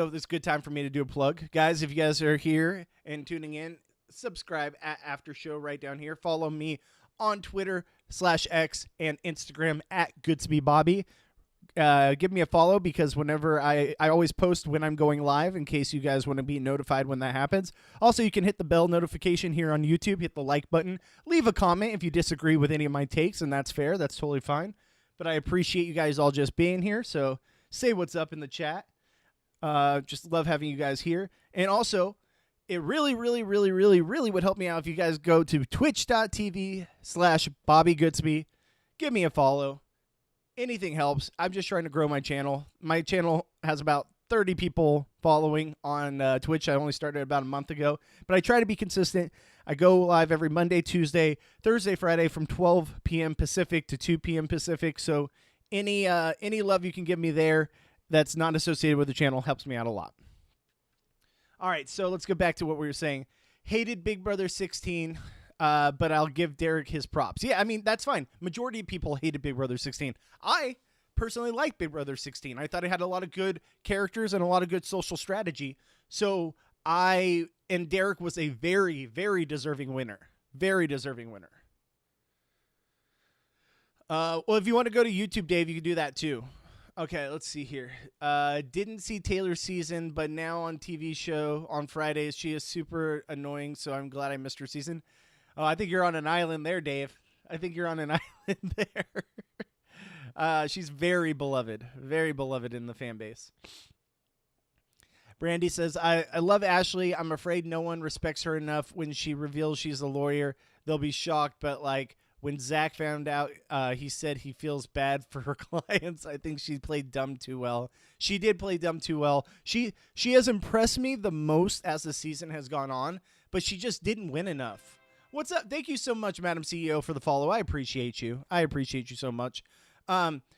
this is a good time for me to do a plug. Guys, if you guys are here and tuning in, subscribe at After Show right down here. Follow me on Twitter /X and Instagram at GoodsbyBobby. Give me a follow because whenever I always post when I'm going live in case you guys want to be notified when that happens. Also, you can hit the bell notification here on YouTube, hit the like button, leave a comment if you disagree with any of my takes, and that's fair. That's totally fine. But I appreciate you guys all just being here, so say what's up in the chat. Just love having you guys here. And also, it really, really, really, really, really would help me out if you guys go to twitch.tv/BobbyGoodsby. Give me a follow. Anything helps. I'm just trying to grow my channel. My channel has about 30 people following on Twitch. I only started about a month ago, but I try to be consistent. I go live every Monday, Tuesday, Thursday, Friday from 12 p.m. Pacific to 2 p.m. Pacific. So any love you can give me there that's not associated with the channel helps me out a lot. All right, so let's go back to what we were saying. Hated Big Brother 16, but I'll give Derek his props. Yeah, I mean, that's fine. Majority of people hated Big Brother 16. I personally like Big Brother 16. I thought it had a lot of good characters and a lot of good social strategy. So and Derek was a very, very deserving winner. Very deserving winner. Well, if you want to go to YouTube, Dave, you can do that too. Okay, let's see here. Didn't see Taylor's season, but now on TV show on Fridays, she is super annoying, so I'm glad I missed her season. Oh, I think you're on an island there, Dave. I think you're on an island there. She's very beloved in the fan base. Brandy says, I love Ashley. I'm afraid no one respects her enough. When she reveals she's a lawyer, they'll be shocked, but like, when Zach found out, he said he feels bad for her clients. I think she played dumb too well. She did play dumb too well. She has impressed me the most as the season has gone on, but she just didn't win enough. What's up? Thank you so much, Madam CEO, for the follow. I appreciate you. I appreciate you so much.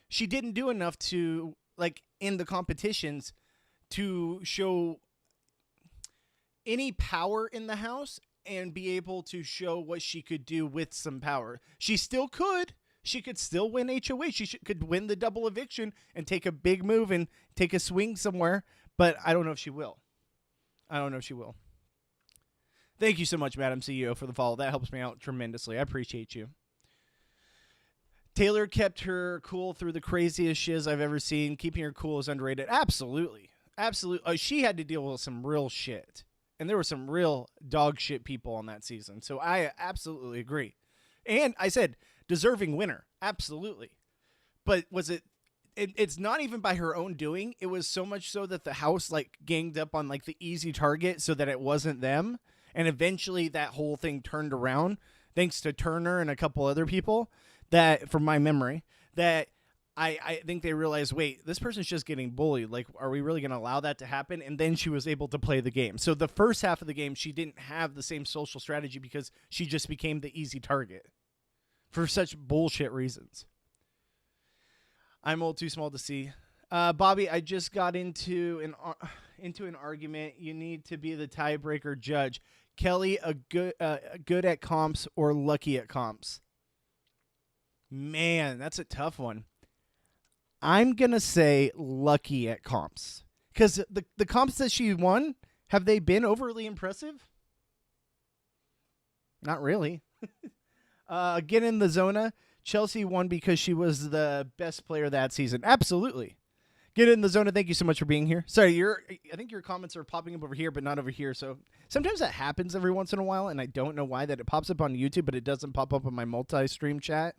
She didn't do enough to, like, in the competitions to show any power in the house and be able to show what she could do with some power. She still could. She could still win HOH. She could win the double eviction and take a big move and take a swing somewhere, but I don't know if she will. Thank you so much, Madam CEO, for the follow. That helps me out tremendously. I appreciate you. Taylor kept her cool through the craziest shiz I've ever seen. Keeping her cool is underrated. Absolutely. Absolutely. She had to deal with some real shit. And there were some real dog shit people on that season. So I absolutely agree. And I said, deserving winner. Absolutely. But was it's not even by her own doing. It was so much so that the house like ganged up on like the easy target so that it wasn't them. And eventually that whole thing turned around thanks to Turner and a couple other people that, from my memory, that I think they realized, wait, this person's just getting bullied. Like, are we really going to allow that to happen? And then she was able to play the game. So the first half of the game, she didn't have the same social strategy because she just became the easy target for such bullshit reasons. I'm old, too small to see. Bobby, I just got into an argument. You need to be the tiebreaker judge. Kelly, good at comps or lucky at comps? Man, that's a tough one. I'm going to say lucky at comps. Because the comps that she won, have they been overly impressive? Not really. Get in the Zona. Chelsea won because she was the best player that season. Absolutely. Get in the Zona. Thank you so much for being here. Sorry, I think your comments are popping up over here, but not over here. So sometimes that happens every once in a while, and I don't know why that it pops up on YouTube, but it doesn't pop up on my multi-stream chat,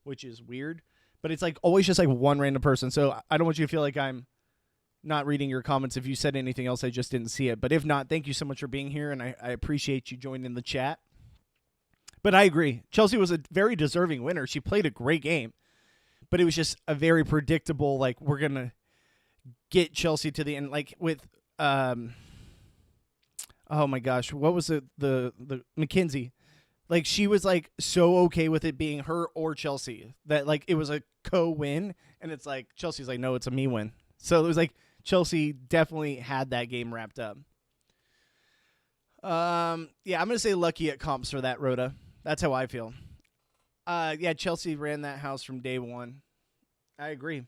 which is weird. But it's like always just like one random person. So I don't want you to feel like I'm not reading your comments. If you said anything else, I just didn't see it. But if not, thank you so much for being here. And I appreciate you joining the chat. But I agree. Chelsea was a very deserving winner. She played a great game. But it was just a very predictable, like, we're going to get Chelsea to the end. Like with, oh my gosh, what was it? The McKinsey. Like, she was, like, so okay with it being her or Chelsea that, like, it was a co-win. And it's like, Chelsea's like, no, it's a me win. So it was like, Chelsea definitely had that game wrapped up. Yeah, I'm going to say lucky at comps for that, Rhoda. That's how I feel. Yeah, Chelsea ran that house from day one. I agree.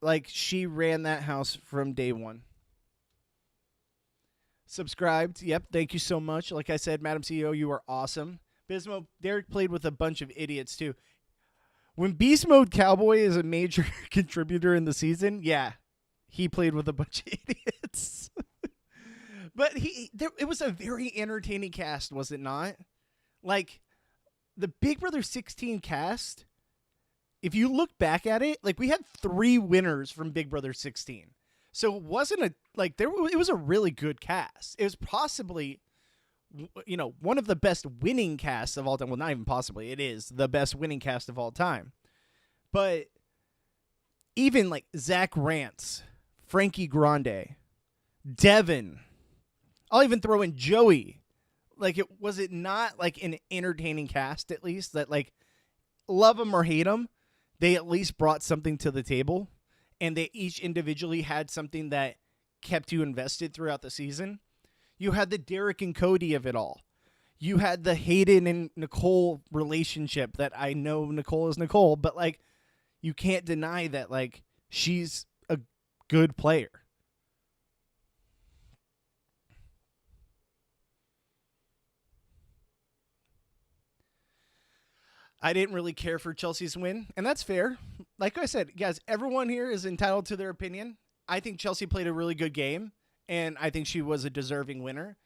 Like, she ran that house from day one. Subscribed. Yep. Thank you so much. Like I said, Madam CEO, you are awesome. Bismo, Derek played with a bunch of idiots too. When Beast Mode Cowboy is a major contributor in the season, yeah, he played with a bunch of idiots. But it was a very entertaining cast, was it not? Like, the Big Brother 16 cast, if you look back at it, like, we had 3 winners from Big Brother 16. So it wasn't it was a really good cast. It was possibly, one of the best winning casts of all time. Well, not even possibly. It is the best winning cast of all time. But even like Zach Rance, Frankie Grande, Devin. I'll even throw in Joey. Like, was it not like an entertaining cast, at least, that like love them or hate them, they at least brought something to the table, and they each individually had something that kept you invested throughout the season. You had the Derek and Cody of it all. You had the Hayden and Nicole relationship that I know Nicole is Nicole, but like you can't deny that like she's a good player. I didn't really care for Chelsea's win, and that's fair. Like I said, guys, everyone here is entitled to their opinion. I think Chelsea played a really good game, and I think she was a deserving winner,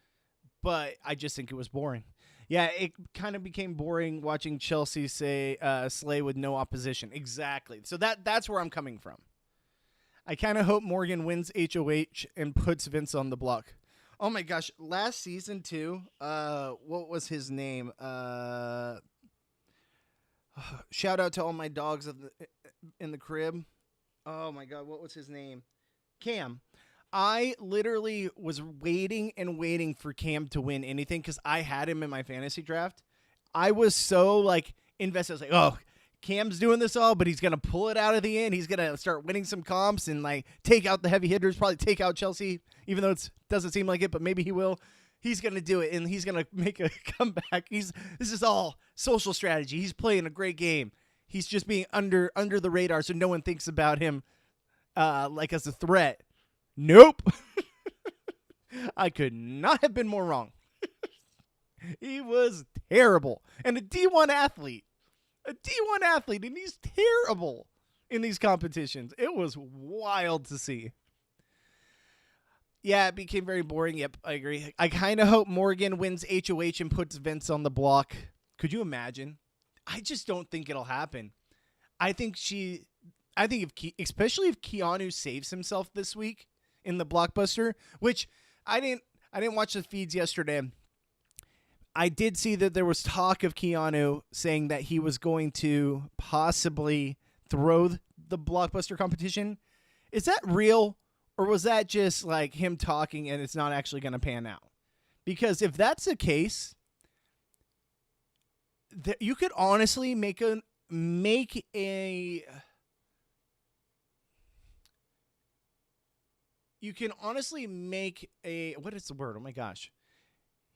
but I just think it was boring. Yeah, it kind of became boring watching Chelsea slay with no opposition. Exactly. So that's where I'm coming from. I kind of hope Morgan wins HOH and puts Vince on the block. Oh my gosh, last season too. What was his name? Shout out to all my dogs in the crib. Oh my god, what was his name? Cam. I literally was waiting and waiting for Cam to win anything because I had him in my fantasy draft. I was so like invested. I was like, oh, Cam's doing this all, but he's gonna pull it out of the end. He's gonna start winning some comps and like take out the heavy hitters, probably take out Chelsea, even though it doesn't seem like it, but maybe he will. He's gonna do it, and he's gonna make a comeback. This is all social strategy. He's playing a great game. He's just being under the radar, so no one thinks about him like as a threat. Nope. I could not have been more wrong. He was terrible, and a D1 athlete, and he's terrible in these competitions. It was wild to see. Yeah, it became very boring. Yep, I agree. I kind of hope Morgan wins HOH and puts Vince on the block. Could you imagine? I just don't think it'll happen. I think especially if Keanu saves himself this week in the blockbuster, which I didn't watch the feeds yesterday. I did see that there was talk of Keanu saying that he was going to possibly throw the blockbuster competition. Is that real? Or was that just like him talking and it's not actually going to pan out? Because if that's the case, you could honestly make a what is the word? Oh my gosh.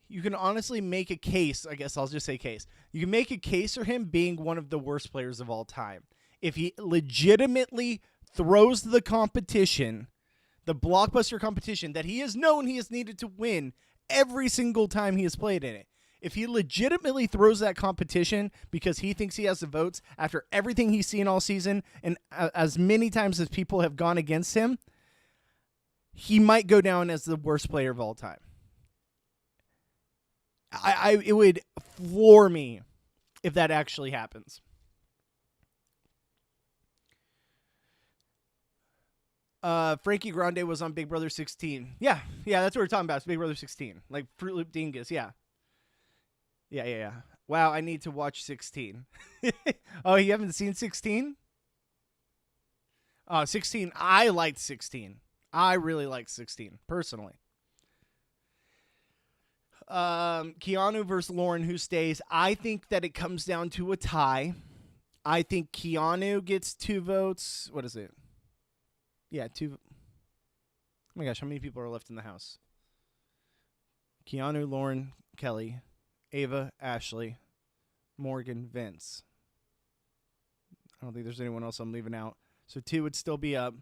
You can honestly make a case, I guess I'll just say case. You can make a case for him being one of the worst players of all time. If he legitimately throws the competition, the blockbuster competition that he has known he has needed to win every single time he has played in it. If he legitimately throws that competition because he thinks he has the votes after everything he's seen all season and as many times as people have gone against him, he might go down as the worst player of all time. It would floor me if that actually happens. Frankie Grande was on Big Brother 16. Yeah, that's what we're talking about. It's Big Brother 16. Like Fruit Loop Dingus, yeah. Yeah. Wow, I need to watch 16. Oh, you haven't seen 16? 16. I liked 16. I really liked 16, personally. Keanu versus Lauren, who stays? I think that it comes down to a tie. I think Keanu gets 2 votes. What is it? Yeah, 2. Oh my gosh, how many people are left in the house? Keanu, Lauren, Kelly, Ava, Ashley, Morgan, Vince. I don't think there's anyone else I'm leaving out. So 2 would still be up,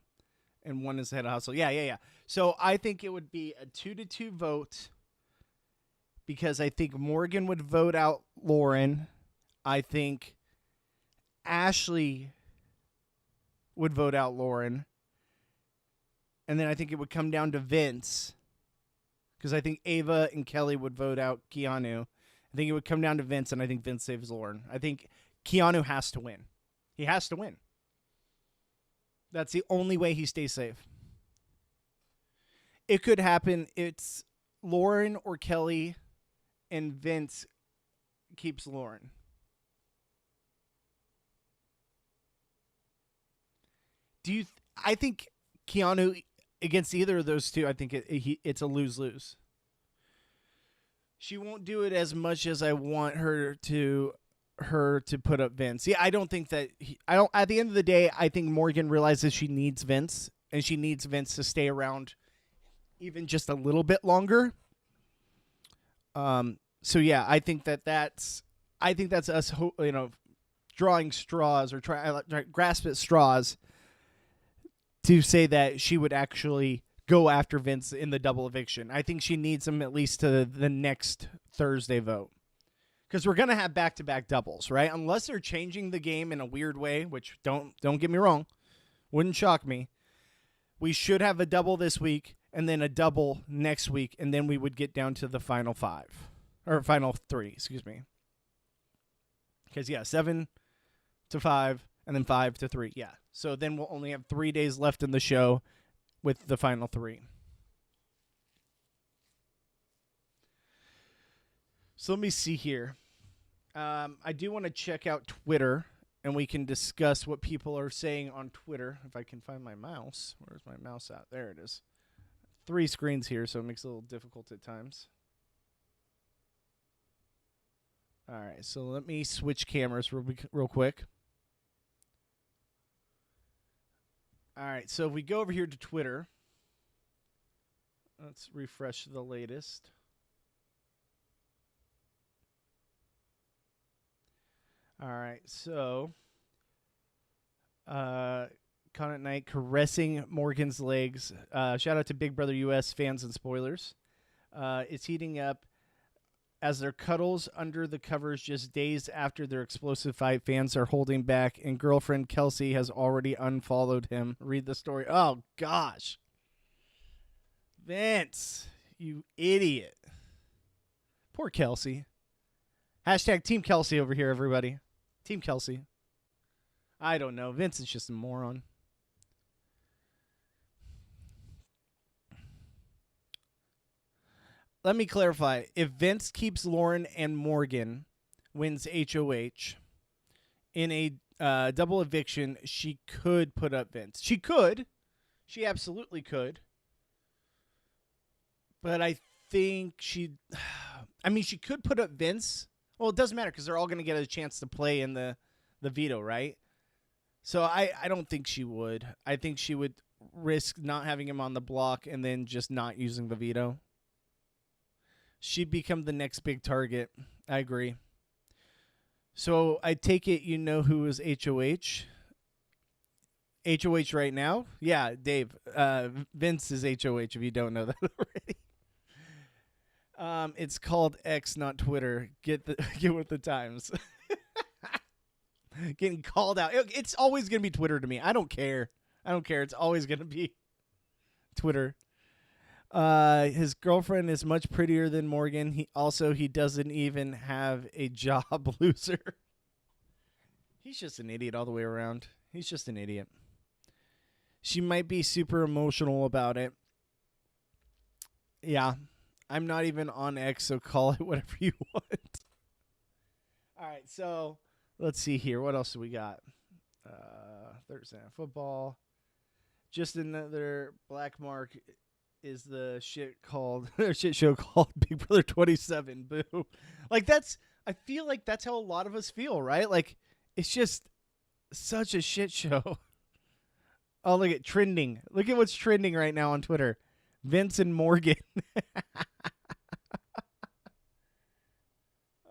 and 1 is the head of hustle. Yeah. So I think it would be a 2-2 vote because I think Morgan would vote out Lauren. I think Ashley would vote out Lauren. And then I think it would come down to Vince because I think Ava and Kelly would vote out Keanu. I think it would come down to Vince, and I think Vince saves Lauren. I think Keanu has to win. He has to win. That's the only way he stays safe. It could happen. It's Lauren or Kelly, and Vince keeps Lauren. I think Keanu against either of those two, I think it's a lose-lose. She won't do it as much as I want her to put up Vince. Yeah, I don't think that I don't at the end of the day, I think Morgan realizes she needs Vince and she needs Vince to stay around even just a little bit longer. So yeah, I think that's us drawing straws or try grasp at straws to say that she would actually go after Vince in the double eviction. I think she needs him at least to the next Thursday vote. Because we're going to have back-to-back doubles, right? Unless they're changing the game in a weird way, which don't get me wrong, wouldn't shock me. We should have a double this week and then a double next week, and then we would get down to the final final 3, excuse me. Because, 7 to 5 and then 5 to 3, yeah. So then we'll only have 3 days left in the show with the final 3. So let me see here. I do want to check out Twitter, and we can discuss what people are saying on Twitter. If I can find my mouse. Where's my mouse at? There it is. 3 screens here, so it makes it a little difficult at times. All right, so let me switch cameras real quick. All right, so if we go over here to Twitter, let's refresh the latest. All right, so Conant Knight caressing Morgan's legs. Shout out to Big Brother US fans and spoilers. It's heating up as their cuddles under the covers just days after their explosive fight. Fans are holding back, and girlfriend Kelsey has already unfollowed him. Read the story. Oh, gosh. Vince, you idiot. Poor Kelsey. Hashtag Team Kelsey over here, everybody. Team Kelsey. I don't know. Vince is just a moron. Let me clarify. If Vince keeps Lauren and Morgan, wins HOH, in a double eviction, she could put up Vince. She could. She absolutely could. But I think she could put up Vince. Well, it doesn't matter because they're all going to get a chance to play in the veto, right? So I don't think she would. I think she would risk not having him on the block and then just not using the veto. She'd become the next big target. I agree. So I take it you know who is HOH? HOH right now? Yeah, Dave. Vince is HOH if you don't know that already. It's called X, not Twitter. Get with the times. Getting called out. It's always going to be Twitter to me. I don't care. It's always going to be Twitter. His girlfriend is much prettier than Morgan. He doesn't even have a job, loser. He's just an idiot all the way around. He's just an idiot. She might be super emotional about it. Yeah. I'm not even on X, so call it whatever you want. All right, so let's see here. What else do we got? Thursday Night Football. Just another black mark is the shit show called Big Brother 27. Boo. I feel like that's how a lot of us feel, right? Like, it's just such a shit show. Oh, look at trending. Look at what's trending right now on Twitter. Vince and Morgan.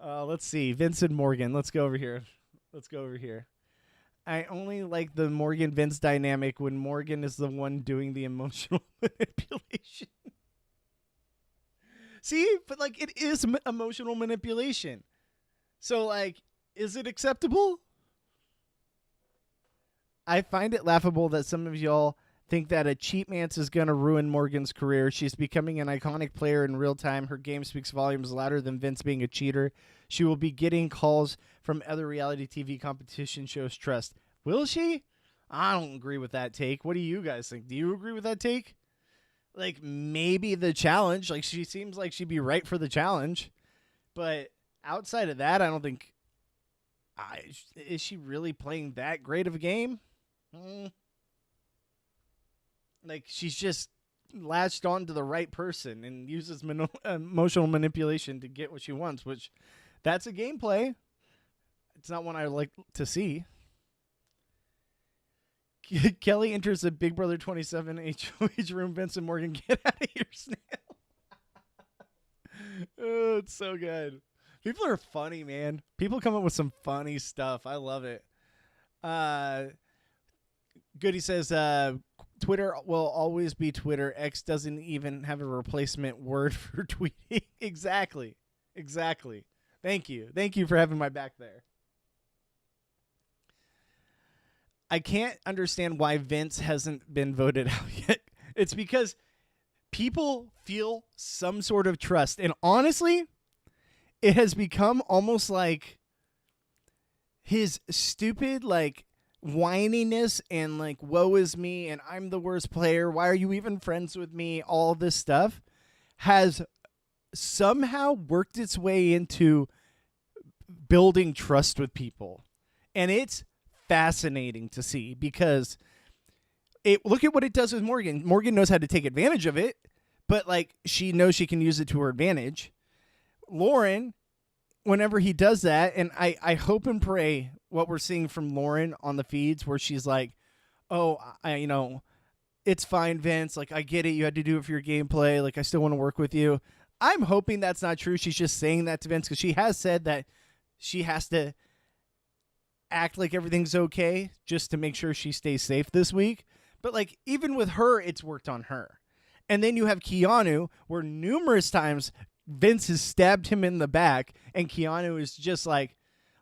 Let's see. Vince and Morgan. Let's go over here. I only like the Morgan-Vince dynamic when Morgan is the one doing the emotional manipulation. See? But, it is emotional manipulation. So, is it acceptable? I find it laughable that some of y'all think that a cheat man's is going to ruin Morgan's career. She's becoming an iconic player in real time. Her game speaks volumes louder than Vince being a cheater. She will be getting calls from other reality TV competition shows. Trust. Will she? I don't agree with that take. What do you guys think? Do you agree with that take? Maybe the challenge. She seems like she'd be right for the challenge. But outside of that, I don't think... is she really playing that great of a game? Like, she's just latched on to the right person and uses emotional manipulation to get what she wants, which that's a gameplay. It's not one I like to see. Kelly enters the Big Brother 27 HOH room. Vincent Morgan, get out of here, snail. Oh, it's so good. People are funny, man. People come up with some funny stuff. I love it. Goody says, Twitter will always be Twitter. X doesn't even have a replacement word for tweeting. Exactly. Thank you for having my back there. I can't understand why Vince hasn't been voted out yet. It's because people feel some sort of trust. And honestly, it has become almost like his stupid, like, whininess and, like, woe is me and I'm the worst player. Why are you even friends with me? All this stuff has somehow worked its way into building trust with people. And it's fascinating to see because look at what it does with Morgan. Morgan knows how to take advantage of it, but, like, she knows she can use it to her advantage. Lauren, whenever he does that, and I hope and pray what we're seeing from Lauren on the feeds where she's like, oh, it's fine, Vince. Like, I get it. You had to do it for your gameplay. Like, I still want to work with you. I'm hoping that's not true. She's just saying that to Vince because she has said that she has to act like everything's okay just to make sure she stays safe this week. But, like, even with her, it's worked on her. And then you have Keanu, where numerous times Vince has stabbed him in the back, and Keanu is just like,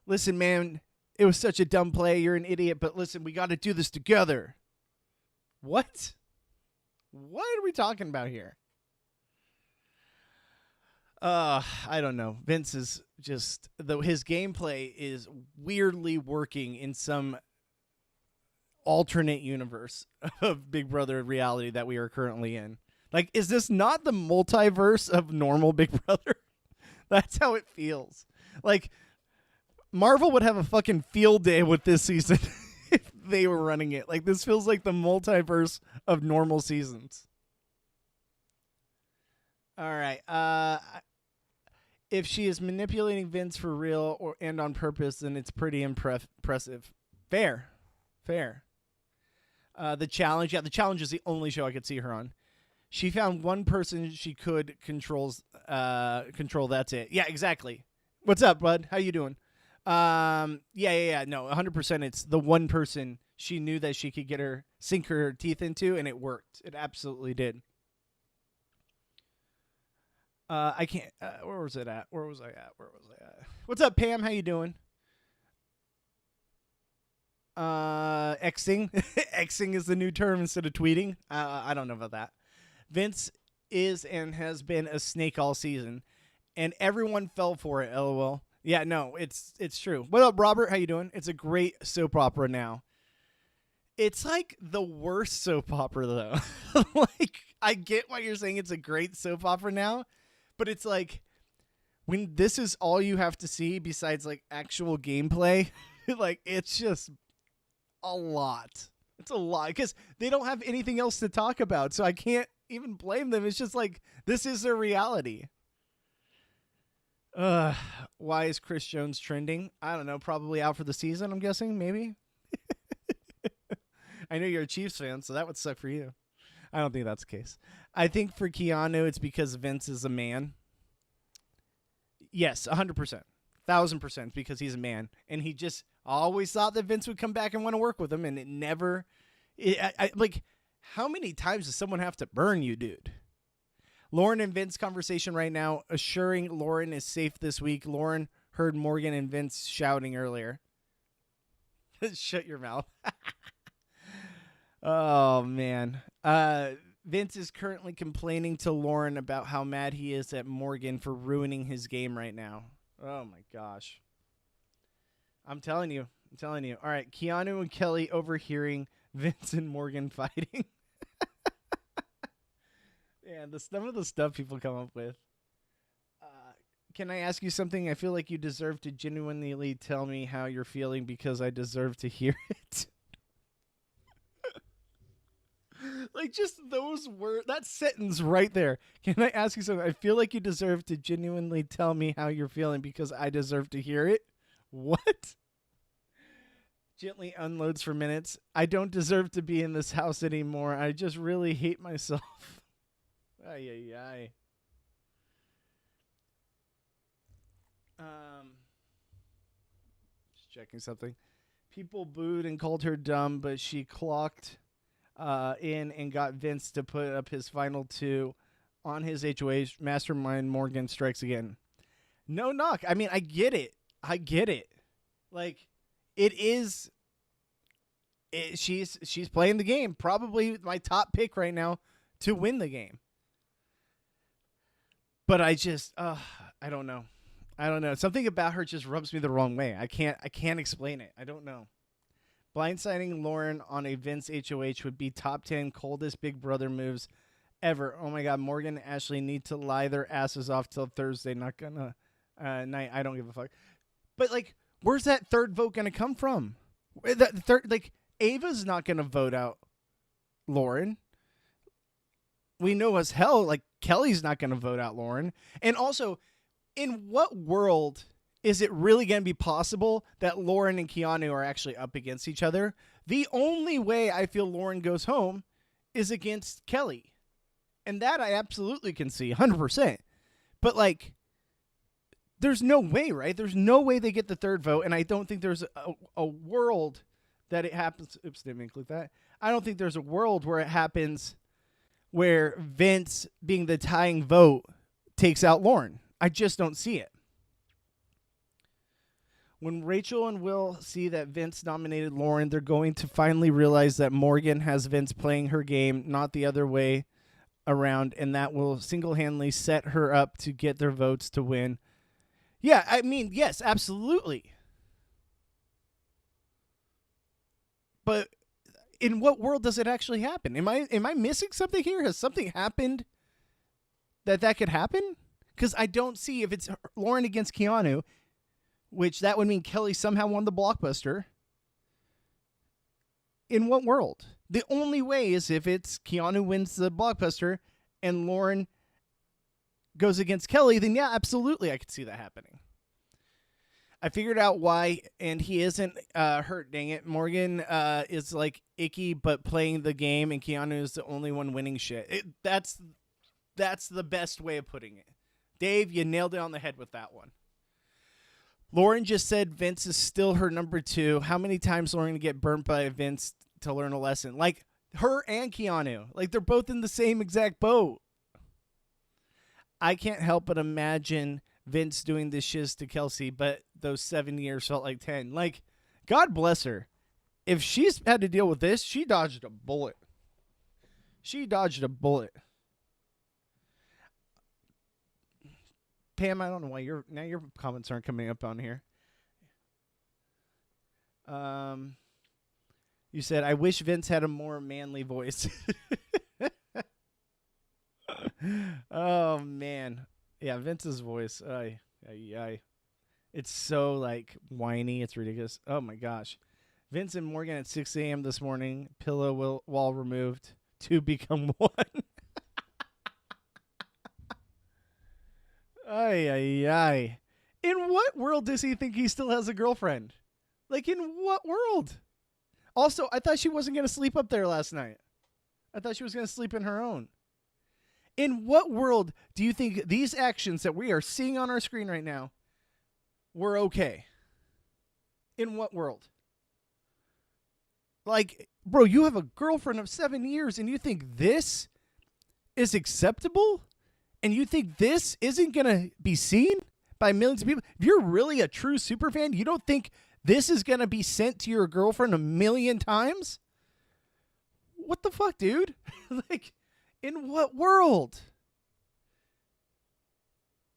listen, man, it was such a dumb play. You're an idiot, but listen, we got to do this together. What? What are we talking about here? I don't know. Vince is just, though his gameplay is weirdly working in some alternate universe of Big Brother reality that we are currently in. Like, is this not the multiverse of normal Big Brother? That's how it feels. Like, Marvel would have a fucking field day with this season if they were running it. Like, this feels like the multiverse of normal seasons. All right. If she is manipulating Vince for real and on purpose, then it's pretty impressive. Fair. The Challenge. Yeah, The Challenge is the only show I could see her on. She found one person she could control. That's it. Yeah, exactly. What's up, bud? How you doing? Yeah. No, 100%. It's the one person she knew that she could sink her teeth into, and it worked. It absolutely did. I can't. Where was it at? Where was I at? What's up, Pam? How you doing? Xing. Xing is the new term instead of tweeting. I don't know about that. Vince is and has been a snake all season, and everyone fell for it. LOL. Yeah, no, it's true. What up, Robert? How you doing? It's a great soap opera now. It's like the worst soap opera, though. Like, I get why you're saying it's a great soap opera now, but it's like when this is all you have to see besides, like, actual gameplay, like, it's just a lot. It's a lot because they don't have anything else to talk about, so I can't even blame them. It's just like, this is their reality. Why is Chris Jones trending? I don't know. Probably out for the season, I'm guessing. Maybe. I know you're a Chiefs fan, so that would suck for you. I don't think that's the case. I think for Keanu, it's because Vince is a man. Yes, 100%. 1,000% because he's a man. And he just always thought that Vince would come back and want to work with him, and it never... like, how many times does someone have to burn you, dude? Lauren and Vince conversation right now, assuring Lauren is safe this week. Lauren heard Morgan and Vince shouting earlier. Shut your mouth. Oh, man. Vince is currently complaining to Lauren about how mad he is at Morgan for ruining his game right now. Oh, my gosh. I'm telling you. All right, Keanu and Kelly overhearing Vince and Morgan fighting. Man, some of the stuff people come up with. Can I ask you something? I feel like you deserve to genuinely tell me how you're feeling because I deserve to hear it. Like, just those words, that sentence right there. Can I ask you something? I feel like you deserve to genuinely tell me how you're feeling because I deserve to hear it. What? Gently unloads for minutes. I don't deserve to be in this house anymore. I just really hate myself. Ay, ay, ay. Just checking something. People booed and called her dumb, but she clocked in and got Vince to put up his final two on his HOH. Mastermind Morgan strikes again. No knock. I mean, I get it. Like, it is. She's playing the game. Probably my top pick right now to win the game. But I just, I don't know. Something about her just rubs me the wrong way. I can't explain it. I don't know. Blindsiding Lauren on a Vince HOH would be top 10 coldest Big Brother moves ever. Oh my God, Morgan and Ashley need to lie their asses off till Thursday. Not gonna night. I don't give a fuck. But like, where's that third vote gonna come from? The third, like, Ava's not gonna vote out Lauren. We know as hell, like, Kelly's not gonna vote out Lauren. And also, in what world is it really going to be possible that Lauren and Keanu are actually up against each other? The only way I feel Lauren goes home is against Kelly. And that I absolutely can see, 100%. But, like, there's no way, right? There's no way they get the third vote, and I don't think there's a world that it happens. Oops, didn't include that. I don't think there's a world where it happens where Vince, being the tying vote, takes out Lauren. I just don't see it. When Rachel and Will see that Vince nominated Lauren, they're going to finally realize that Morgan has Vince playing her game, not the other way around, and that will single-handedly set her up to get their votes to win. Yeah, I mean, yes, absolutely. But in what world does it actually happen? Am I missing something here? Has something happened that could happen? Because I don't see, if it's Lauren against Keanu, which that would mean Kelly somehow won the blockbuster. In what world? The only way is if it's Keanu wins the blockbuster and Lauren goes against Kelly, then yeah, absolutely, I could see that happening. I figured out why, and he isn't hurt, dang it. Morgan is like icky, but playing the game, and Keanu is the only one winning shit. That's the best way of putting it. Dave, you nailed it on the head with that one. Lauren just said Vince is still her number 2. How many times Lauren to get burnt by Vince to learn a lesson? Like, her and Keanu. Like, they're both in the same exact boat. I can't help but imagine Vince doing this shiz to Kelsey, but those 7 years felt like 10. Like, God bless her. If she's had to deal with this, she dodged a bullet. Pam, I don't know why your comments aren't coming up on here. You said, I wish Vince had a more manly voice. Oh, man. Yeah, Vince's voice. It's so, like, whiny. It's ridiculous. Oh, my gosh. Vince and Morgan at 6 a.m. this morning. Pillow wall removed. 2 become 1. Ay. In what world does he think he still has a girlfriend? Like, in what world? Also, I thought she wasn't going to sleep up there last night. I thought she was going to sleep in her own. In what world do you think these actions that we are seeing on our screen right now were okay? In what world? Like, bro, you have a girlfriend of 7 years and you think this is acceptable? And you think this isn't going to be seen by millions of people? If you're really a true superfan, you don't think this is going to be sent to your girlfriend 1,000,000 times? What the fuck, dude? Like, in what world?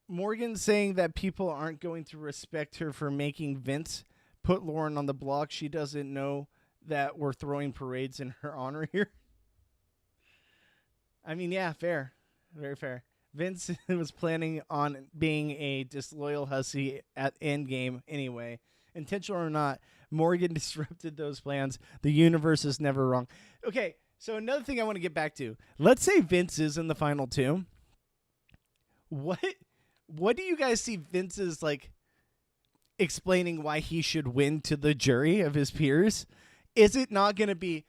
Morgan saying that people aren't going to respect her for making Vince put Lauren on the block. She doesn't know that we're throwing parades in her honor here. I mean, yeah, fair. Very fair. Vince was planning on being a disloyal hussy at endgame anyway. Intentional or not, Morgan disrupted those plans. The universe is never wrong. Okay, So another thing I want to get back to. Let's say Vince is in the final two. What do you guys see Vince's like explaining why he should win to the jury of his peers? Is it not going to be,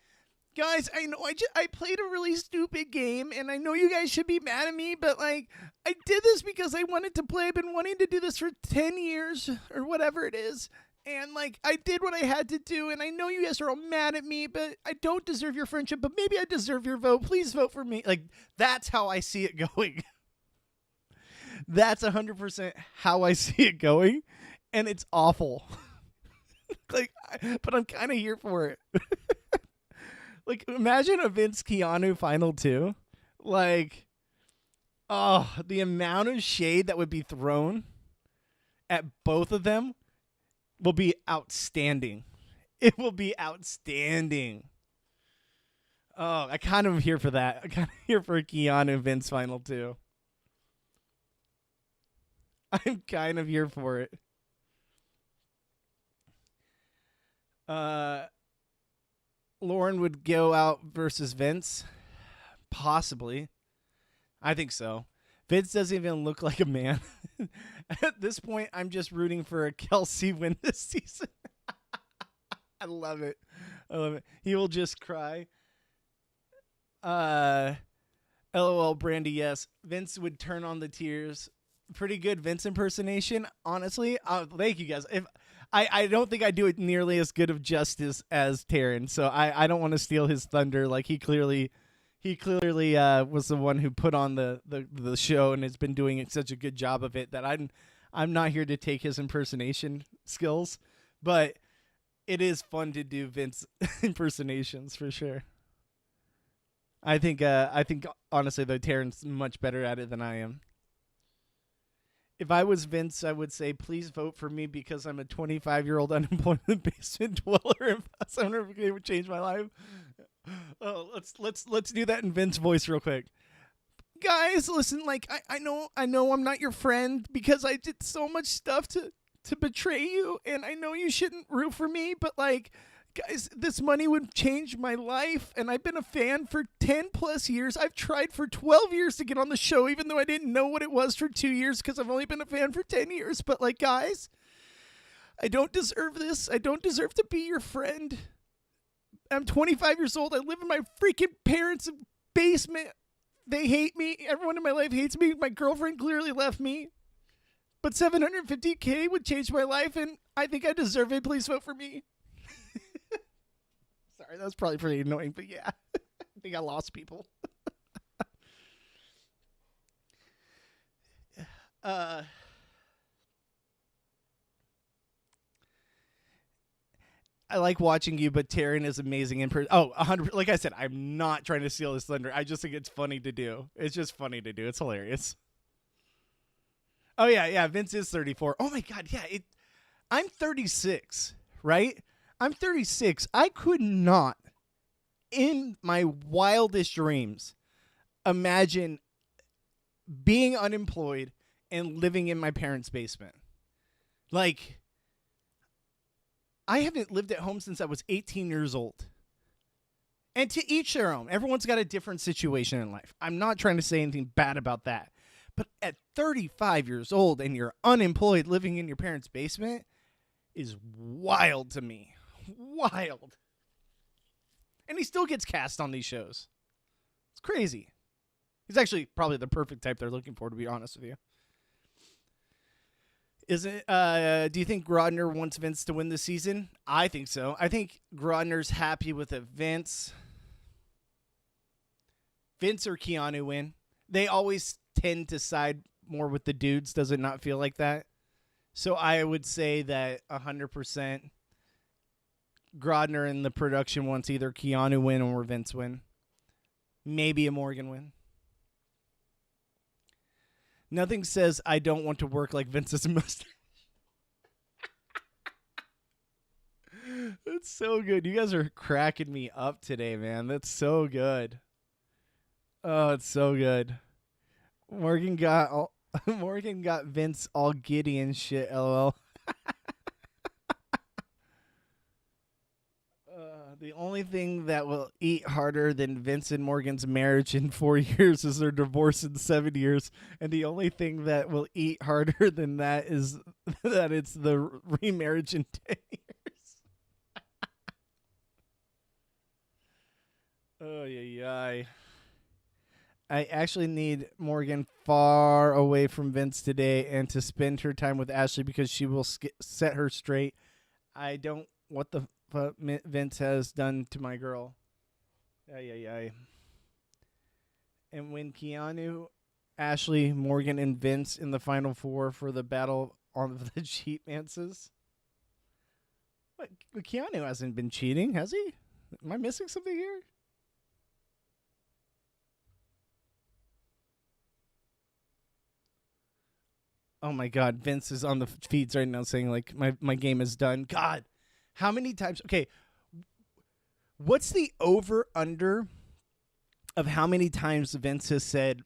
guys, I know I played a really stupid game, and I know you guys should be mad at me, but like I did this because I wanted to play. I've been wanting to do this for 10 years or whatever it is. And like I did what I had to do, and I know you guys are all mad at me, but I don't deserve your friendship, but maybe I deserve your vote. Please vote for me. Like that's how I see it going. That's 100% how I see it going, and it's awful. Like, but I'm kind of here for it. Like, imagine a Vince Keanu final two. Like, oh, the amount of shade that would be thrown at both of them will be outstanding. It will be outstanding. Oh, I kind of am here for that. I'm kind of here for a Keanu Vince final two. I'm kind of here for it. Lauren would go out versus Vince. Possibly. I think so. Vince doesn't even look like a man. At this point, I'm just rooting for a Kelsey win this season. I love it. I love it. He will just cry. LOL, Brandy, yes. Vince would turn on the tears. Pretty good Vince impersonation, honestly. Thank you guys. If I don't think I do it nearly as good of justice as Taryn, so I don't want to steal his thunder. Like he clearly was the one who put on the show and has been doing such a good job of it that I'm not here to take his impersonation skills, but it is fun to do Vince impersonations for sure. I think honestly though Taryn's much better at it than I am. If I was Vince, I would say, please vote for me because I'm a 25-year-old unemployed in the basement dweller. If it would change my life. Oh, let's do that in Vince voice real quick. Guys, listen, like I know I'm not your friend because I did so much stuff to betray you, and I know you shouldn't root for me, but like guys, this money would change my life, and I've been a fan for 10 plus years. I've tried for 12 years to get on the show, even though I didn't know what it was for 2 years because I've only been a fan for 10 years. But, like, guys, I don't deserve this. I don't deserve to be your friend. I'm 25 years old. I live in my freaking parents' basement. They hate me. Everyone in my life hates me. My girlfriend clearly left me. But $750K would change my life, and I think I deserve it. Please vote for me. Sorry, that was probably pretty annoying, but yeah. I think I lost people. I like watching you, but Taryn is amazing in person. Oh, 100. Like I said, I'm not trying to steal his thunder. I just think it's funny to do. It's just funny to do. It's hilarious. Oh, yeah. Vince is 34. Oh, my God. Yeah. I'm 36, right? I'm 36. I could not, in my wildest dreams, imagine being unemployed and living in my parents' basement. Like, I haven't lived at home since I was 18 years old. And to each their own. Everyone's got a different situation in life. I'm not trying to say anything bad about that. But at 35 years old and you're unemployed living in your parents' basement is wild to me. Wild. And he still gets cast on these shows. It's crazy. He's actually probably the perfect type they're looking for, to be honest with you. Is it? Do you think Grodner wants Vince to win this season? I think so. I think Grodner's happy with a Vince or Keanu win. They always tend to side more with the dudes. Does it not feel like that? So I would say that 100% Grodner and the production wants either Keanu win or Vince win. Maybe a Morgan win. Nothing says I don't want to work like Vince's mustache. That's so good. You guys are cracking me up today, man. That's so good. Oh, it's so good. Morgan got Vince all giddy and shit, LOL. The only thing that will eat harder than Vince and Morgan's marriage in 4 years is their divorce in 7 years. And the only thing that will eat harder than that is that it's the remarriage in 10 years. Oh, yeah. I actually need Morgan far away from Vince today and to spend her time with Ashley because she will set her straight. I don't what the fuck Vince has done to my girl. Ay. And when Keanu, Ashley, Morgan, and Vince in the final four for the battle on the cheat manses. What? Keanu hasn't been cheating, has he? Am I missing something here? Oh my God, Vince is on the feeds right now saying like my game is done. God, how many times? Okay, what's the over under of how many times Vince has said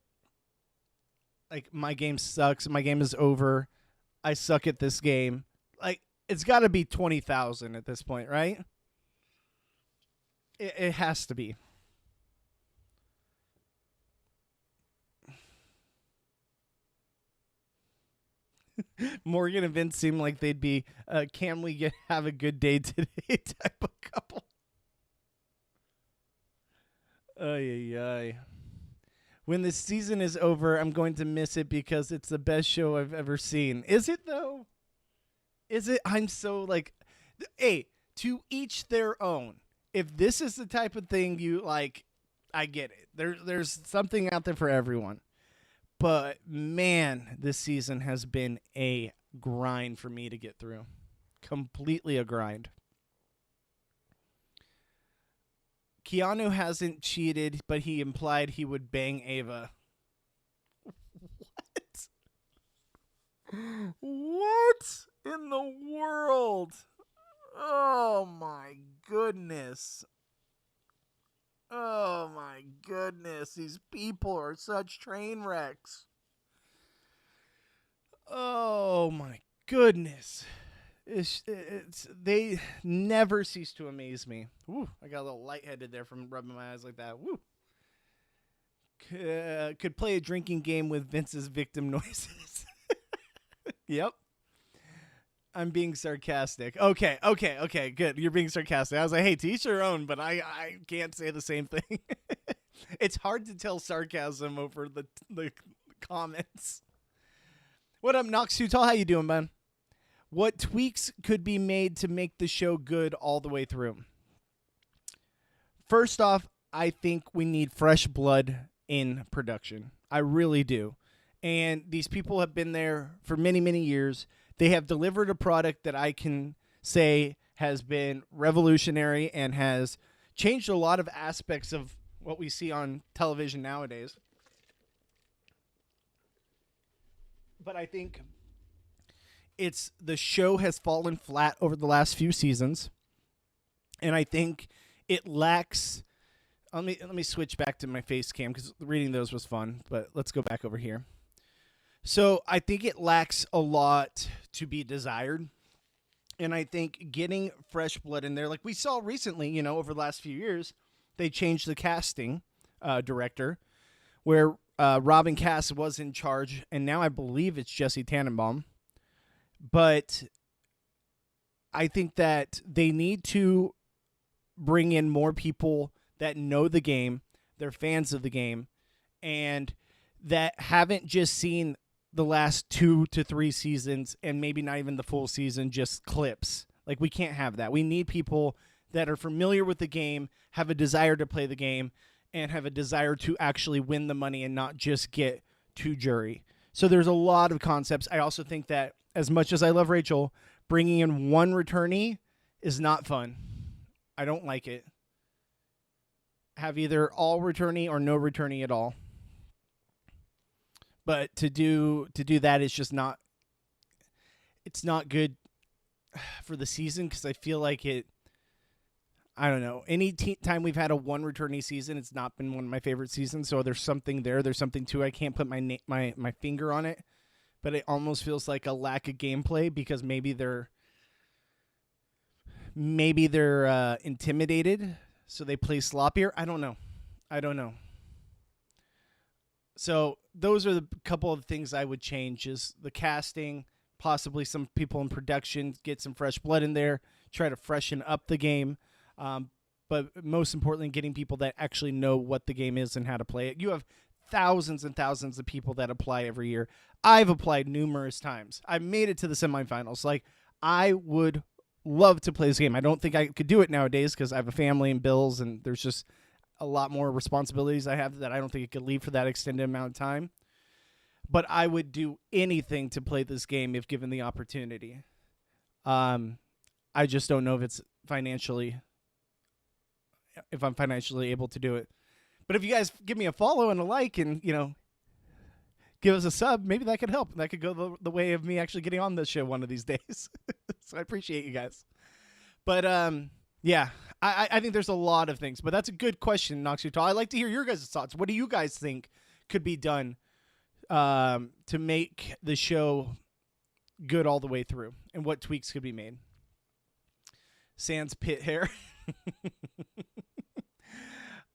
like my game sucks, my game is over, I suck at this game? Like it's got to be 20,000 at this point, right? It has to be. Morgan and Vince seem like they'd be can we have a good day today type of couple. Ay. When the season is over, I'm going to miss it because it's the best show I've ever seen. Is it though? Is it? I'm so like, hey, to each their own. If this is the type of thing you like, I get it. There's something out there for everyone. But man, this season has been a grind for me to get through. Completely a grind. Keanu hasn't cheated, but he implied he would bang Ava. What? What in the world? Oh my goodness. Oh my goodness. These people are such train wrecks. Oh my goodness. They never cease to amaze me. Woo, I got a little lightheaded there from rubbing my eyes like that. Woo. Could play a drinking game with Vince's victim noises. Yep. I'm being sarcastic. Okay, good. You're being sarcastic. I was like, hey, to each their own, but I can't say the same thing. It's hard to tell sarcasm over the comments. What up, Nox Too Tall? How you doing, man? What tweaks could be made to make the show good all the way through? First off, I think we need fresh blood in production. I really do. And these people have been there for many, many years. They have delivered a product that I can say has been revolutionary and has changed a lot of aspects of what we see on television nowadays. But I think the show has fallen flat over the last few seasons, and I think it lacks. Let me switch back to my face cam because reading those was fun. But let's go back over here. So I think it lacks a lot to be desired, and I think getting fresh blood in there, like we saw recently, over the last few years, they changed the casting director, where Robin Cass was in charge, and now I believe it's Jesse Tannenbaum. But I think that they need to bring in more people that know the game, they're fans of the game, and that haven't just seen the last 2 to 3 seasons and maybe not even the full season, just clips. Like, we can't have that. We need people that are familiar with the game, have a desire to play the game, and have a desire to actually win the money and not just get to jury. So there's a lot of concepts. I also think that as much as I love Rachel, bringing in one returnee is not fun. I don't like it. Have either all returnee or no returnee at all. But to do that is just not. It's not good for the season because I feel like it. I don't know. Any time we've had a one returnee season, it's not been one of my favorite seasons. So there's something there. There's something to it. I can't put my finger on it, but it almost feels like a lack of gameplay because maybe Maybe they're intimidated, so they play sloppier. I don't know. So those are the couple of things I would change: is the casting, possibly some people in production, get some fresh blood in there, try to freshen up the game. But most importantly, getting people that actually know what the game is and how to play it. You have thousands and thousands of people that apply every year. I've applied numerous times. I made it to the semifinals. Like, I would love to play this game. I don't think I could do it nowadays because I have a family and bills, and there's just a lot more responsibilities I have that I don't think I could leave for that extended amount of time. But I would do anything to play this game if given the opportunity. I just don't know if I'm financially able to do it. But if you guys give me a follow and a like and, give us a sub, maybe that could help. That could go the way of me actually getting on this show one of these days. So I appreciate you guys. But, yeah, I think there's a lot of things. But that's a good question, Noxutal. I'd like to hear your guys' thoughts. What do you guys think could be done to make the show good all the way through? And what tweaks could be made? Sans pit hair.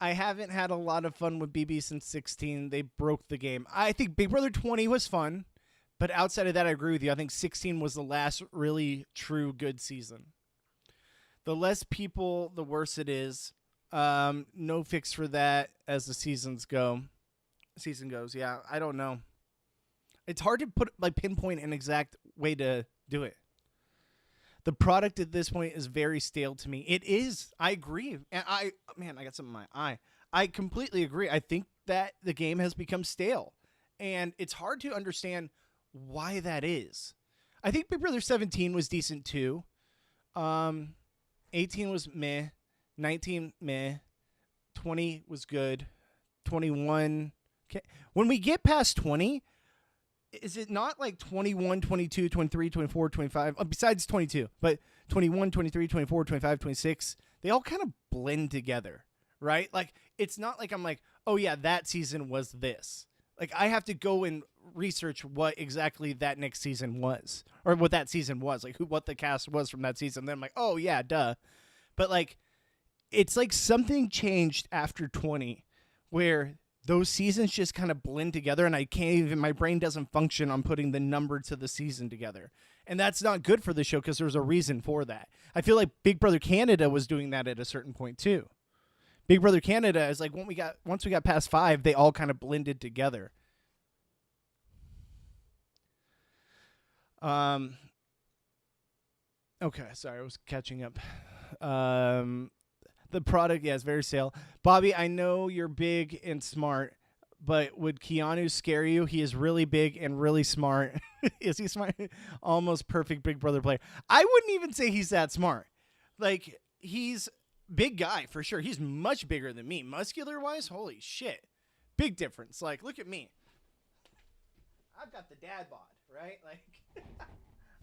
I haven't had a lot of fun with BB since 16. They broke the game. I think Big Brother 20 was fun, but outside of that, I agree with you. I think 16 was the last really true good season. The less people, the worse it is. No fix for that as the season goes. Yeah, I don't know. It's hard to pinpoint an exact way to do it. The product at this point is very stale to me. It is. I agree. And I got something in my eye. I completely agree. I think that the game has become stale. And it's hard to understand why that is. I think Big Brother 17 was decent too. 18 was meh. 19 meh. 20 was good. 21. Okay. When we get past 20, is it not like 21, 22, 23, 24, 25? Besides 22, but 21, 23, 24, 25, 26, they all kind of blend together, right? Like, it's not like I'm like, oh yeah, that season was this. Like, I have to go and research what exactly that next season was, or what that season was, like what the cast was from that season. Then I'm like, oh yeah, duh. But like, it's like something changed after 20 where those seasons just kind of blend together, and my brain doesn't function on putting the number to the season together. And that's not good for the show because there's a reason for that. I feel like Big Brother Canada was doing that at a certain point too. Big Brother Canada is like, once we got past 5, they all kind of blended together. Okay, sorry, I was catching up. The product, yeah, is very stale. Bobby, I know you're big and smart, but would Keanu scare you? He is really big and really smart. Is he smart? Almost perfect Big Brother player. I wouldn't even say he's that smart. Like, he's big guy for sure. He's much bigger than me. Muscular-wise, holy shit. Big difference. Like, look at me. I've got the dad bod, right? Like,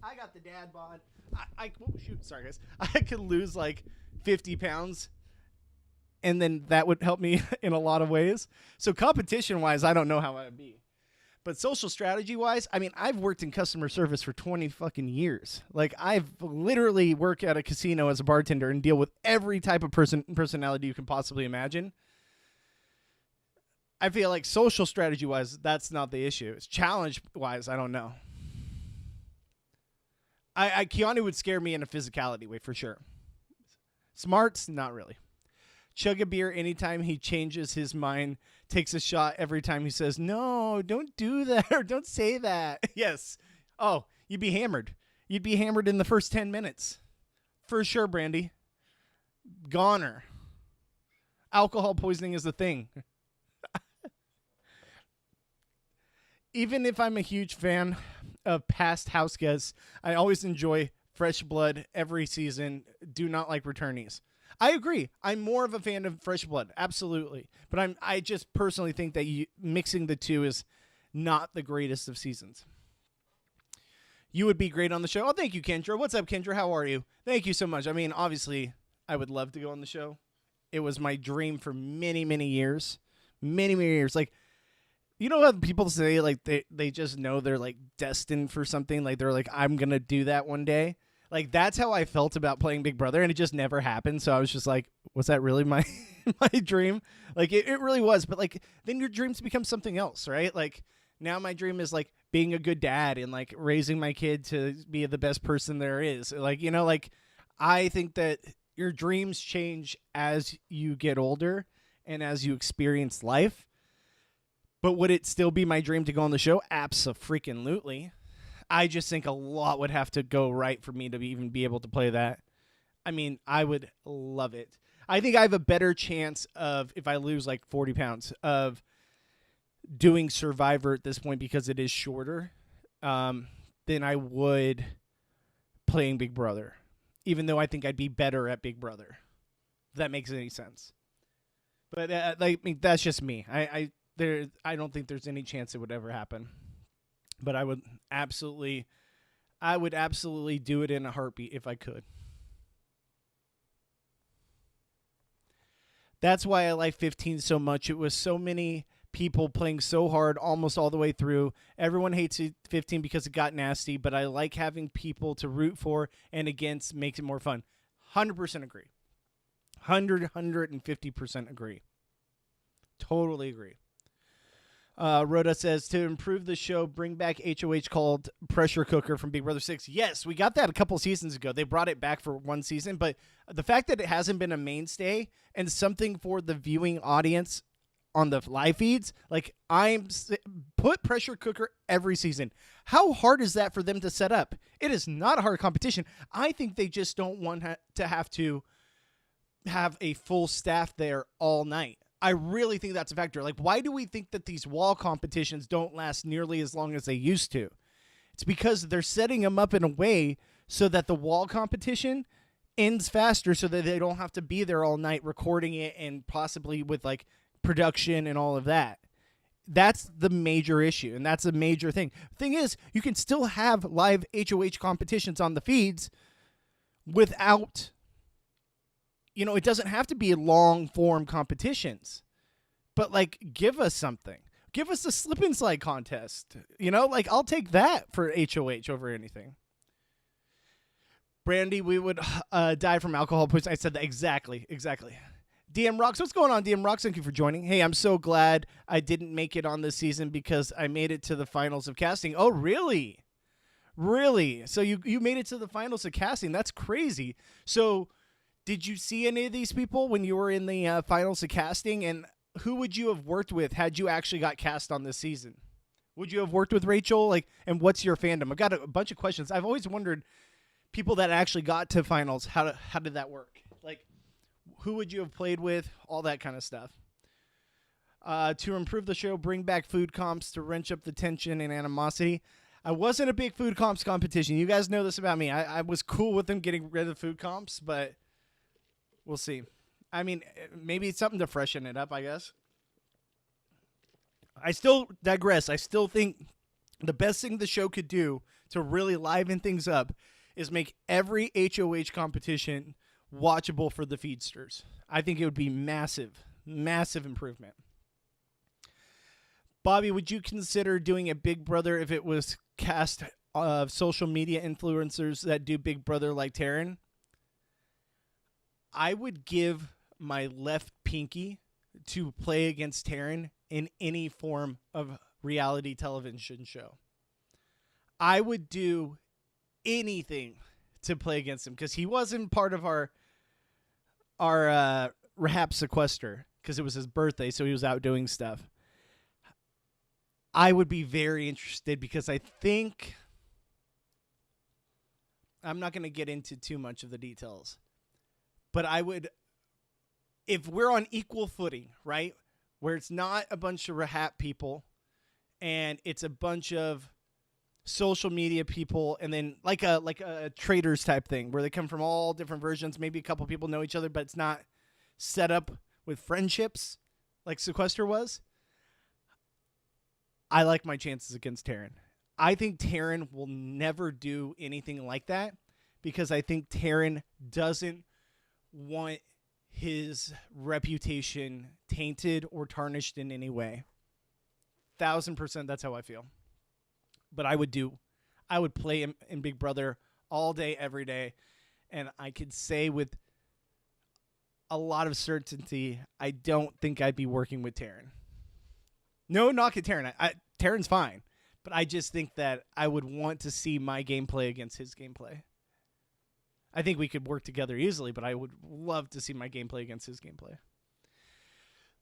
I got the dad bod. Oh, shoot. Sorry, guys. I could lose like 50 pounds. And then that would help me in a lot of ways. So competition-wise, I don't know how I'd be. But social strategy-wise, I mean, I've worked in customer service for 20 fucking years. Like, I've literally worked at a casino as a bartender and deal with every type of personality you can possibly imagine. I feel like social strategy-wise, that's not the issue. It's challenge-wise, I don't know. Keanu would scare me in a physicality way for sure. Smarts, not really. Chug a beer anytime he changes his mind, takes a shot every time he says, no, don't do that or don't say that. Yes. Oh, you'd be hammered. You'd be hammered in the first 10 minutes. For sure, Brandy. Goner. Alcohol poisoning is a thing. Even if I'm a huge fan of past house guests, I always enjoy fresh blood every season. Do not like returnees. I agree. I'm more of a fan of fresh blood. Absolutely. But I just personally think that mixing the two is not the greatest of seasons. You would be great on the show. Oh, thank you, Kendra. What's up, Kendra? How are you? Thank you so much. I mean, obviously, I would love to go on the show. It was my dream for many, many years. Many, many years. Like, you know how people say, like, they just know they're, like, destined for something? Like, they're like, I'm going to do that one day. Like, that's how I felt about playing Big Brother, and it just never happened. So I was just like, was that really my my dream? Like, it really was. But, like, then your dreams become something else, right? Like, now my dream is, like, being a good dad and, like, raising my kid to be the best person there is. Like, you know, like, I think that your dreams change as you get older and as you experience life. But would it still be my dream to go on the show? Abso-freaking-lutely. I just think a lot would have to go right for me to even be able to play that. I mean, I would love it. I think I have a better chance of, if I lose like 40 pounds, of doing Survivor at this point because it is shorter than I would playing Big Brother. Even though I think I'd be better at Big Brother. If that makes any sense. But I mean, that's just me. I don't think there's any chance it would ever happen. But I would absolutely do it in a heartbeat if I could. That's why I like 15 so much. It was so many people playing so hard almost all the way through. Everyone hates 15 because it got nasty, but I like having people to root for and against, makes it more fun. 100% agree. 150% agree. Totally agree. Rhoda says, to improve the show, bring back HOH called Pressure Cooker from Big Brother 6. Yes, we got that a couple seasons ago. They brought it back for one season, but the fact that it hasn't been a mainstay and something for the viewing audience on the live feeds, like, put Pressure Cooker every season. How hard is that for them to set up? It is not a hard competition. I think they just don't want to have a full staff there all night. I really think that's a factor. Like, why do we think that these wall competitions don't last nearly as long as they used to? It's because they're setting them up in a way so that the wall competition ends faster so that they don't have to be there all night recording it and possibly with, like, production and all of that. That's the major issue, and that's a major thing. Thing is, you can still have live HOH competitions on the feeds without... You know, it doesn't have to be long-form competitions. But, like, give us something. Give us a slip and slide contest. You know, like, I'll take that for HOH over anything. Brandy, we would die from alcohol poisoning. I said that exactly. DM Rocks, what's going on, DM Rocks? Thank you for joining. Hey, I'm so glad I didn't make it on this season because I made it to the finals of casting. Oh, really? Really? So you made it to the finals of casting. That's crazy. So... did you see any of these people when you were in the finals of casting? And who would you have worked with had you actually got cast on this season? Would you have worked with Rachel? Like, and what's your fandom? I've got a bunch of questions. I've always wondered, people that actually got to finals, how did that work? Like, who would you have played with? All that kind of stuff. To improve the show, bring back food comps to wrench up the tension and animosity. I wasn't a big food comps competition. You guys know this about me. I was cool with them getting rid of food comps, but... we'll see. I mean, maybe it's something to freshen it up, I guess. I still digress. I still think the best thing the show could do to really liven things up is make every HOH competition watchable for the feedsters. I think it would be massive, massive improvement. Bobby, would you consider doing a Big Brother if it was cast of social media influencers that do Big Brother like Taryn? I would give my left pinky to play against Taryn in any form of reality television show. I would do anything to play against him because he wasn't part of our rehab sequester because it was his birthday, so he was out doing stuff. I would be very interested because I think... I'm not going to get into too much of the details. But I would, if we're on equal footing, right, where it's not a bunch of rehab people and it's a bunch of social media people and then like a traders type thing where they come from all different versions, maybe a couple people know each other, but it's not set up with friendships like Sequester was, I like my chances against Taryn. I think Taryn will never do anything like that because I think Taryn doesn't want his reputation tainted or tarnished in any way. 1000%, that's how I feel. But I would play him in Big Brother all day, every day. And I could say with a lot of certainty, I don't think I'd be working with Taryn. No knock at Taryn. Taryn's fine. But I just think that I would want to see my gameplay against his gameplay. I think we could work together easily, but I would love to see my gameplay against his gameplay.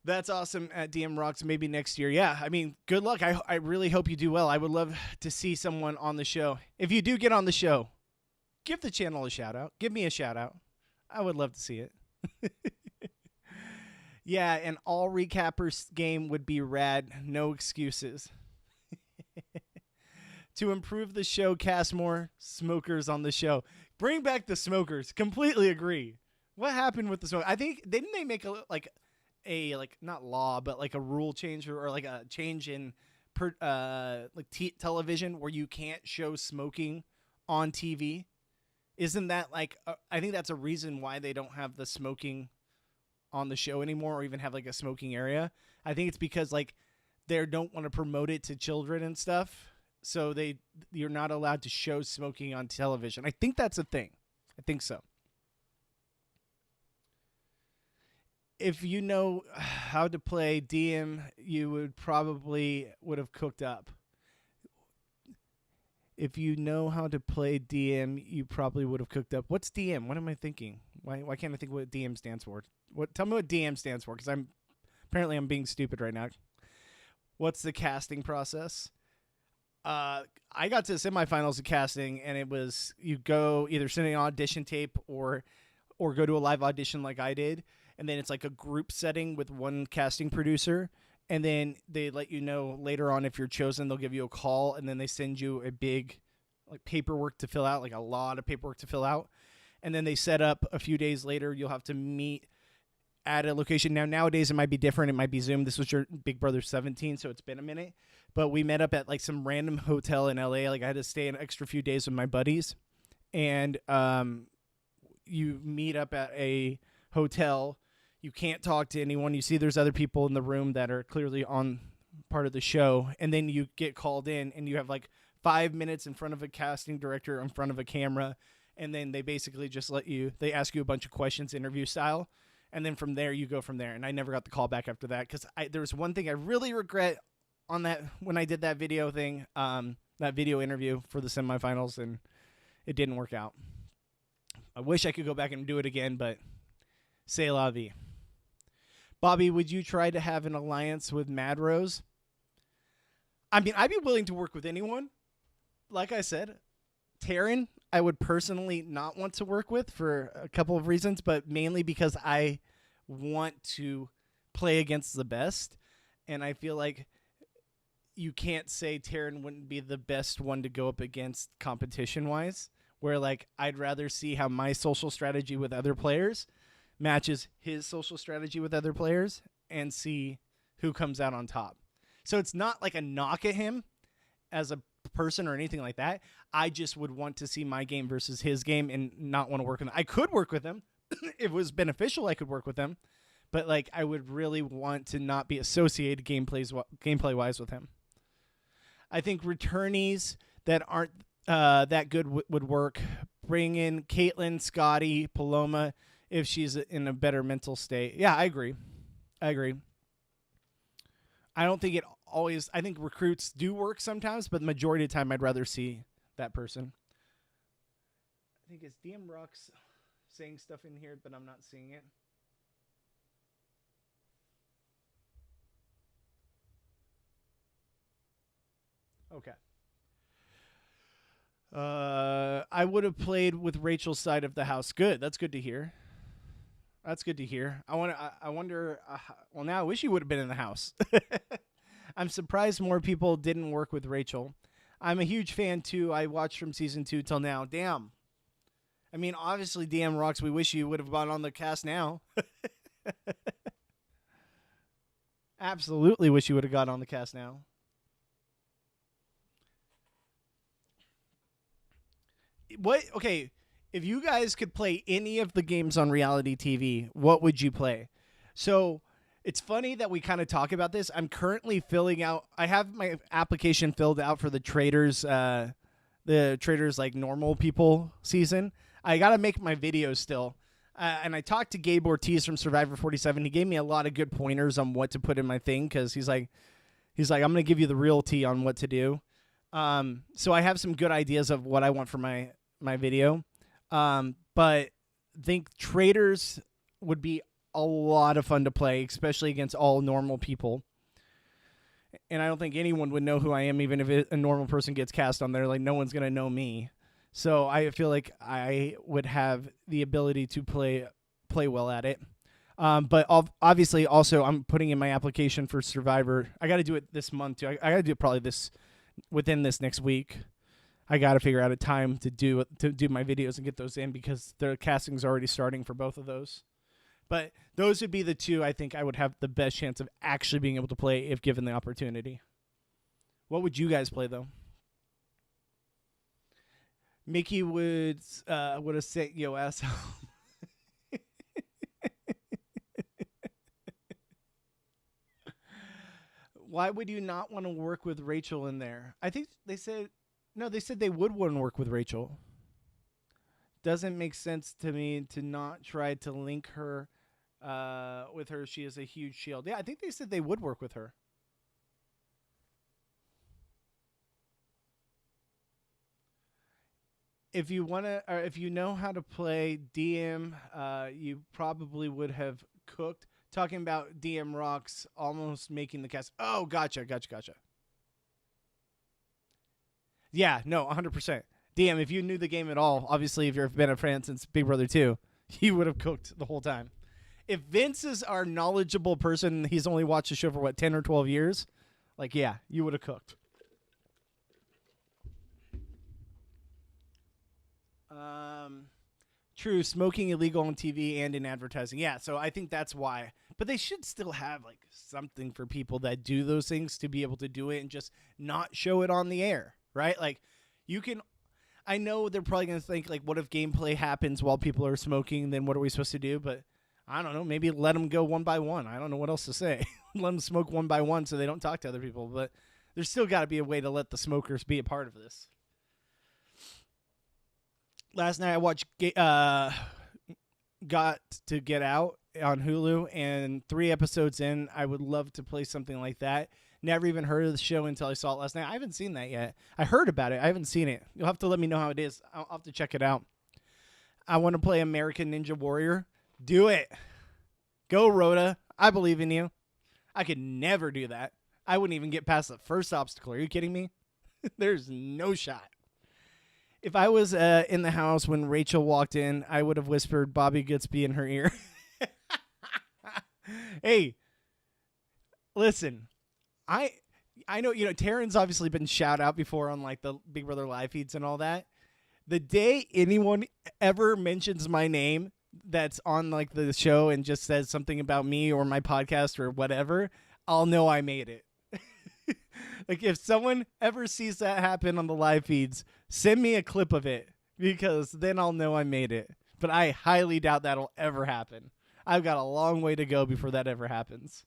That's awesome at DM Rocks. Maybe next year. Yeah, I mean, good luck. I really hope you do well. I would love to see someone on the show. If you do get on the show, give the channel a shout out. Give me a shout out. I would love to see it. Yeah, an all recappers game would be rad. No excuses. To improve the show, cast more smokers on the show. Bring back the smokers. Completely agree. What happened with the smoke? I think didn't they make a not law, but like a rule change or like a change in television where you can't show smoking on TV? Isn't that like I think that's a reason why they don't have the smoking on the show anymore, or even have like a smoking area. I think it's because like they don't want to promote it to children and stuff. So you're not allowed to show smoking on television. I think that's a thing. I think so. If you know how to play DM, you would have cooked up. If you know how to play DM, you probably would have cooked up. What's DM? What am I thinking? Why can't I think what DM stands for? Tell me what DM stands for, because I'm being stupid right now. What's the casting process? I got to the semifinals of casting, and it was you go either send an audition tape or go to a live audition like I did, and then it's like a group setting with one casting producer, and then they let you know later on if you're chosen. They'll give you a call, and then they send you a big like paperwork to fill out, like a lot of paperwork to fill out, and then they set up a few days later. You'll have to meet at a location. Nowadays it might be different. It might be Zoom. This was your Big Brother 17, so it's been a minute. But we met up at like some random hotel in LA. Like I had to stay an extra few days with my buddies. And you meet up at a hotel. You can't talk to anyone. You see there's other people in the room that are clearly on part of the show. And then you get called in and you have like 5 minutes in front of a casting director, in front of a camera. And then they basically just they ask you a bunch of questions, interview style. And then from there, you go from there. And I never got the call back after that because there was one thing I really regret on that when I did that video thing, that video interview for the semifinals, and it didn't work out. I wish I could go back and do it again, but c'est la vie. Bobby, would you try to have an alliance with Mad Rose? I mean, I'd be willing to work with anyone. Like I said, Taryn, I would personally not want to work with for a couple of reasons, but mainly because I want to play against the best. And I feel like you can't say Taryn wouldn't be the best one to go up against competition-wise, where like I'd rather see how my social strategy with other players matches his social strategy with other players and see who comes out on top. So it's not like a knock at him as a person or anything like that. I just would want to see my game versus his game and not want to work with him. I could work with him. If it was beneficial, I could work with him. But like I would really want to not be associated gameplay-wise with him. I think returnees that aren't that good would work. Bring in Caitlin, Scotty, Paloma if she's in a better mental state. Yeah, I agree. I don't think it always... I think recruits do work sometimes, but the majority of the time I'd rather see that person. I think it's DM Rocks saying stuff in here, but I'm not seeing it. Okay. I would have played with Rachel's side of the house. Good. That's good to hear. I wonder. Well, now I wish you would have been in the house. I'm surprised more people didn't work with Rachel. I'm a huge fan too. I watched from season 2 till now. Damn. I mean, obviously, DM Rocks. We wish you would have gone on the cast now. Absolutely wish you would have got on the cast now. What? Okay, if you guys could play any of the games on reality TV, what would you play? So it's funny that we kind of talk about this. I'm currently filling out. I have my application filled out for the traders, the the Traders like normal people season. I got to make my videos still. And I talked to Gabe Ortiz from Survivor 47. He gave me a lot of good pointers on what to put in my thing because he's like, I'm going to give you the real tea on what to do. So I have some good ideas of what I want for my video. But I think Traders would be a lot of fun to play, especially against all normal people. And I don't think anyone would know who I am, even if a normal person gets cast on there. Like, no one's going to know me. So I feel like I would have the ability to play well at it. But obviously, also, I'm putting in my application for Survivor. I got to do it this month, too. I got to do it probably within this next week. I got to figure out a time to do my videos and get those in because the casting's already starting for both of those. But those would be the two I think I would have the best chance of actually being able to play if given the opportunity. What would you guys play, though? Mickey would have sent your ass home. Why would you not want to work with Rachel in there? I think they said they would want to work with Rachel. Doesn't make sense to me to not try to link her with her. She is a huge shield. Yeah, I think they said they would work with her. If you want to, or if you know how to play DM, you probably would have cooked. Talking about DM Rocks almost making the cast. Oh, gotcha. Yeah, no, 100%. DM, if you knew the game at all, obviously if you've been a fan since Big Brother 2, you would have cooked the whole time. If Vince is our knowledgeable person, he's only watched the show for, 10 or 12 years? Like, yeah, you would have cooked. True, smoking illegal on TV and in advertising. Yeah, so I think that's why. But they should still have something for people that do those things to be able to do it and just not show it on the air, right? Like, you can. I know they're probably gonna think what if gameplay happens while people are smoking? Then what are we supposed to do? But I don't know. Maybe let them go one by one. I don't know what else to say. Let them smoke one by one so they don't talk to other people. But there's still got to be a way to let the smokers be a part of this. Last night I watched Got to Get Out on Hulu, and 3 episodes in, I would love to play something like that. Never even heard of the show until I saw it last night. I haven't seen that yet. I heard about it. I haven't seen it. You'll have to let me know how it is. I'll have to check it out. I want to play American Ninja Warrior. Do it. Go, Rhoda. I believe in you. I could never do that. I wouldn't even get past the first obstacle. Are you kidding me? There's no shot. If I was in the house when Rachel walked in, I would have whispered Bobby Goodsby in her ear. Hey, listen, I know, Taryn's obviously been shout out before on the Big Brother live feeds and all that. The day anyone ever mentions my name that's on the show and just says something about me or my podcast or whatever, I'll know I made it. If someone ever sees that happen on the live feeds, send me a clip of it because then I'll know I made it. But I highly doubt that'll ever happen. I've got a long way to go before that ever happens.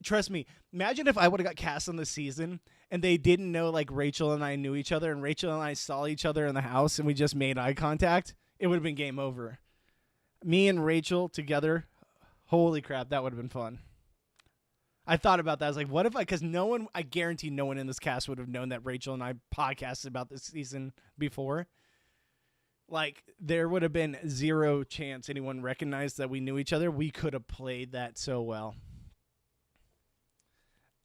Trust me, imagine if I would have got cast on the season and they didn't know Rachel and I knew each other and Rachel and I saw each other in the house and we just made eye contact. It would have been game over. Me and Rachel together, holy crap, that would have been fun. I thought about that. I was like, what if because I guarantee no one in this cast would have known that Rachel and I podcasted about this season before. There would have been zero chance anyone recognized that we knew each other. We could have played that so well.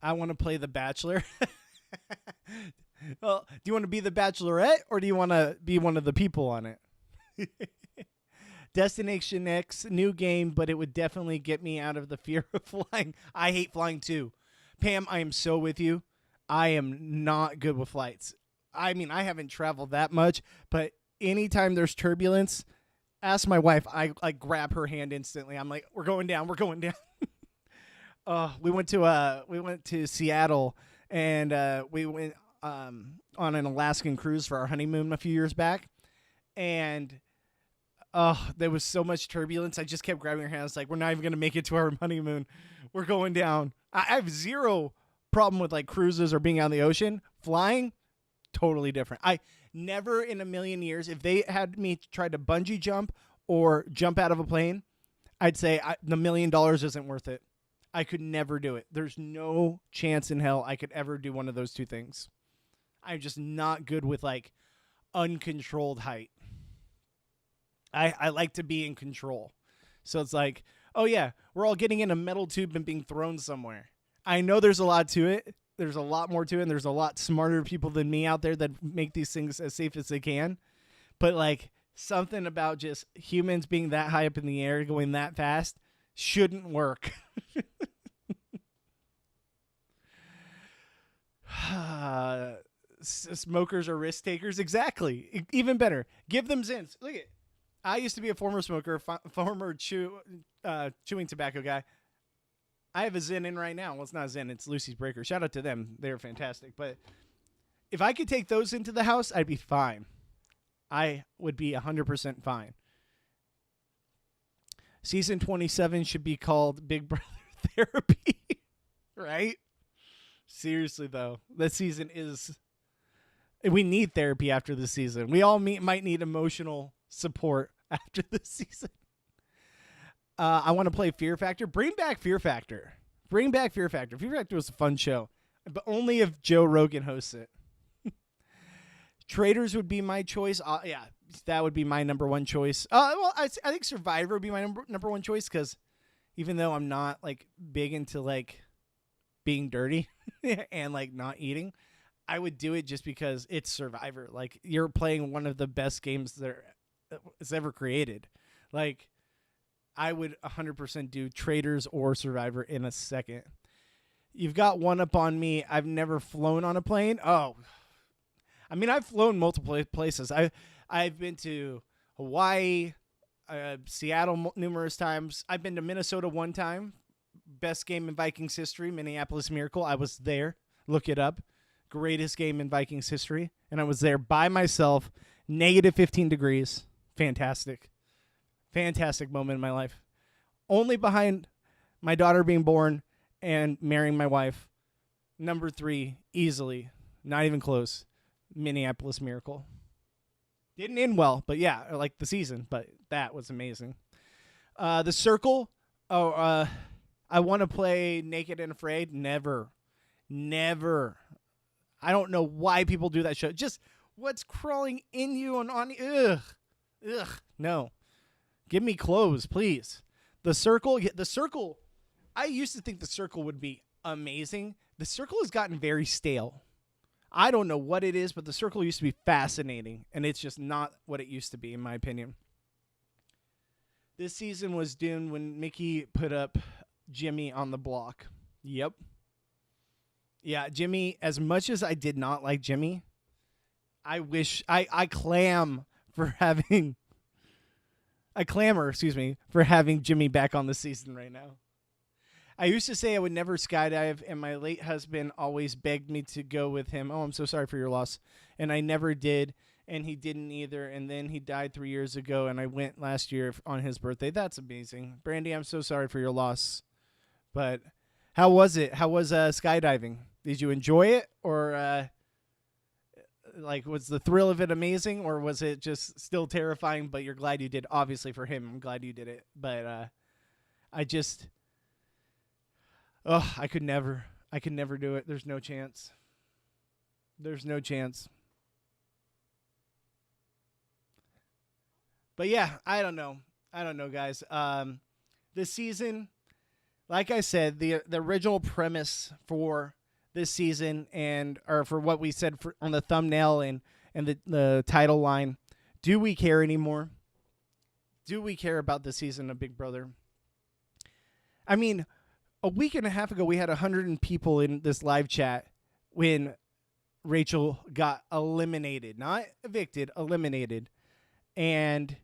I want to play The Bachelor. Well, do you want to be the Bachelorette or do you want to be one of the people on it? Destination X, new game, but it would definitely get me out of the fear of flying. I hate flying too. Pam, I am so with you. I am not good with flights. I mean, I haven't traveled that much, but anytime there's turbulence, ask my wife. I grab her hand instantly. I'm like, we're going down. We went to Seattle and we went on an Alaskan cruise for our honeymoon a few years back, and there was so much turbulence. I just kept grabbing her hand. I was like, we're not even going to make it to our honeymoon. We're going down. I have zero problem with cruises or being out in the ocean. Flying, totally different. Never in a million years. If they had me try to bungee jump or jump out of a plane, I'd say the $1 million isn't worth it. I could never do it. There's no chance in hell I could ever do one of those two things. I'm just not good with like uncontrolled height. I like to be in control. So it's like, oh yeah, we're all getting in a metal tube and being thrown somewhere. I know there's a lot to it. There's a lot more to it, and there's a lot smarter people than me out there that make these things as safe as they can. But like something about just humans being that high up in the air, going that fast, shouldn't work. Smokers are risk takers. Exactly. Even better. Give them Zins. Look at. I used to be a former smoker, former chewing tobacco guy. I have a Zin in right now. Well, it's not a Zin. It's Lucy's Breaker. Shout out to them. They're fantastic. But if I could take those into the house, I'd be fine. I would be 100% fine. Season 27 should be called Big Brother Therapy. Right? Seriously, though. That season is... We need therapy after the season. We all might need emotional support after this season. I want to play Fear Factor. Bring back Fear Factor. Bring back Fear Factor. Fear Factor was a fun show, but only if Joe Rogan hosts it. Traders would be my choice. Yeah, that would be my number one choice. Well, I think Survivor would be my number one choice because even though I'm not like big into like being dirty and like not eating, I would do it just because it's Survivor. Like you're playing one of the best games that's ever created. Like I would 100% do Traders or Survivor in a second. You've got one up on me. I've never flown on a plane. Oh, I mean, I've flown multiple places. I've been to Hawaii, Seattle numerous times. I've been to Minnesota one time. Best game in Vikings history, Minneapolis Miracle. I was there. Look it up. Greatest game in Vikings history. And I was there by myself. Negative 15 degrees. Fantastic. Fantastic moment in my life. Only behind my daughter being born and marrying my wife. Number 3, easily. Not even close. Minneapolis Miracle. Didn't end well, but yeah, like the season. But that was amazing. The Circle. I want to play Naked and Afraid. Never. I don't know why people do that show. Just what's crawling in you and on you. Ugh. No. Give me clothes, please. The Circle. The Circle. I used to think The Circle would be amazing. The Circle has gotten very stale. I don't know what it is, but The Circle used to be fascinating, and it's just not what it used to be, in my opinion. This season was doomed when Mickey put up Jimmy on the block. Yep. Yeah, Jimmy, as much as I did not like Jimmy, I wish I clamor for having Jimmy back on the season right now. I used to say I would never skydive, and my late husband always begged me to go with him. Oh, I'm so sorry for your loss. And I never did, and he didn't either. And then he died 3 years ago, and I went last year on his birthday. That's amazing. Brandy, I'm so sorry for your loss. But how was it? How was skydiving? Did you enjoy it, or was the thrill of it amazing, or was it just still terrifying, but you're glad you did? Obviously for him, I'm glad you did it. But I could never do it. There's no chance. But yeah, I don't know, guys. This season, like I said, the original premise for this season or for what we said on the thumbnail and the title line, do we care anymore? Do we care about the season of Big Brother? I mean, a week and a half ago, we had 100 people in this live chat when Rachel got eliminated. Not evicted, eliminated. And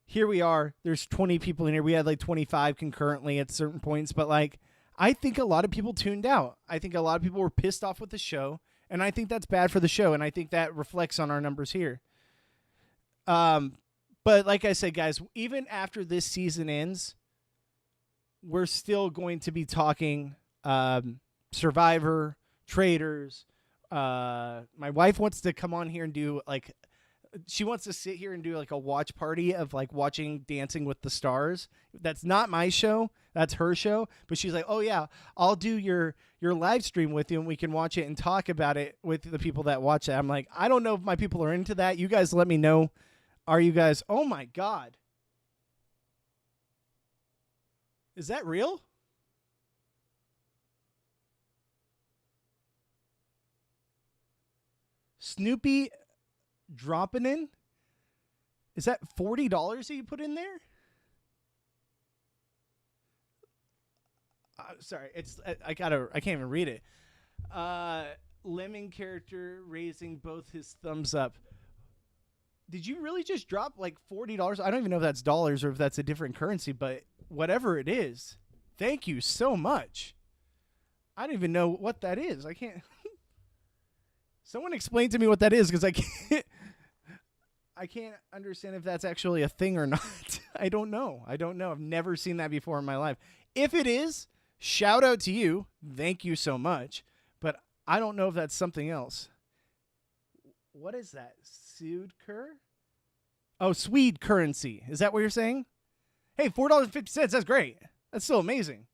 here we are. There's 20 people in here. We had like 25 concurrently at certain points. But like, I think a lot of people tuned out. I think a lot of people were pissed off with the show. And I think that's bad for the show. And I think that reflects on our numbers here. But like I said, guys, even after this season ends, we're still going to be talking Survivor, Traders. My wife wants to come on here and do like She wants to sit here and do like a watch party of like watching Dancing with the Stars. That's not my show. That's her show. But she's like, oh yeah, I'll do your live stream with you and we can watch it and talk about it with the people that watch it. I'm like, I don't know if my people are into that. You guys let me know. Are you guys? Oh my God. Is that real? Snoopy dropping in? Is that $40 that you put in there? Sorry, I can't even read it. Lemon character raising both his thumbs up. Did you really just drop like $40? I don't even know if that's dollars or if that's a different currency, but whatever it is, thank you so much. I don't even know what that is. I can't. Someone explain to me what that is, because I can't understand if that's actually a thing or not. I don't know. I've never seen that before in my life. If it is, shout out to you. Thank you so much. But I don't know if that's something else. What is that? Sudkur? Oh, Swede currency. Is that what you're saying? Hey, $4.50. That's great. That's still amazing.